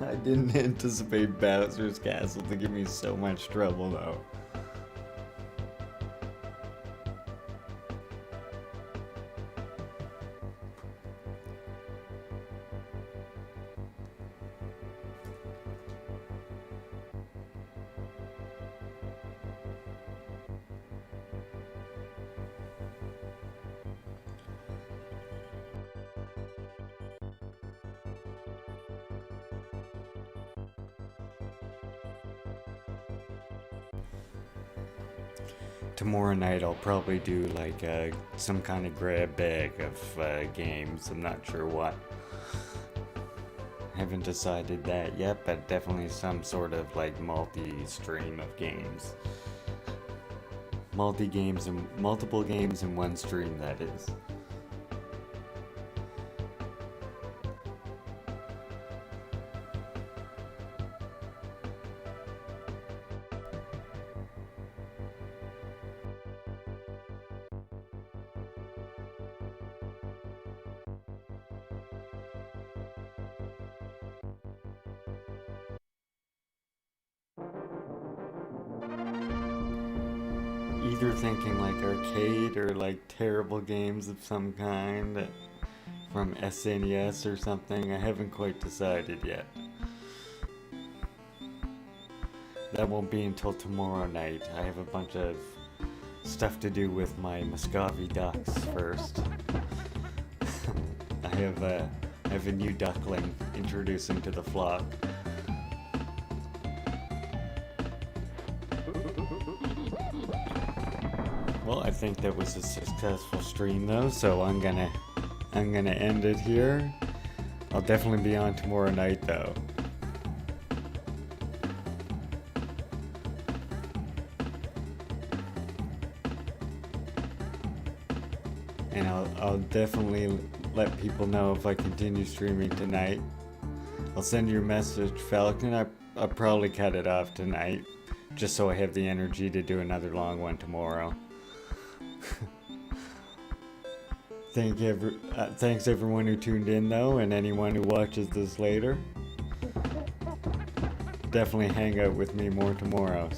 S1: I didn't anticipate Bowser's Castle to give me so much trouble though. Tomorrow night I'll probably do like some kind of grab bag of games. I'm not sure what. Haven't decided that yet, but definitely some sort of like multi-stream of games. Multiple games in one stream, that is. Either thinking like arcade or like terrible games of some kind from SNES or something. I haven't quite decided yet. That won't be until tomorrow night. I have a bunch of stuff to do with my Muscovy ducks first. I have a new duckling introducing to the flock. Well, I think that was a successful stream though, so I'm gonna end it here. I'll definitely be on tomorrow night though. And I'll definitely let people know if I continue streaming tonight. I'll send you a message, Falcon. I'll probably cut it off tonight, just so I have the energy to do another long one tomorrow. Thanks everyone who tuned in though, and anyone who watches this later. Definitely hang out with me more tomorrow.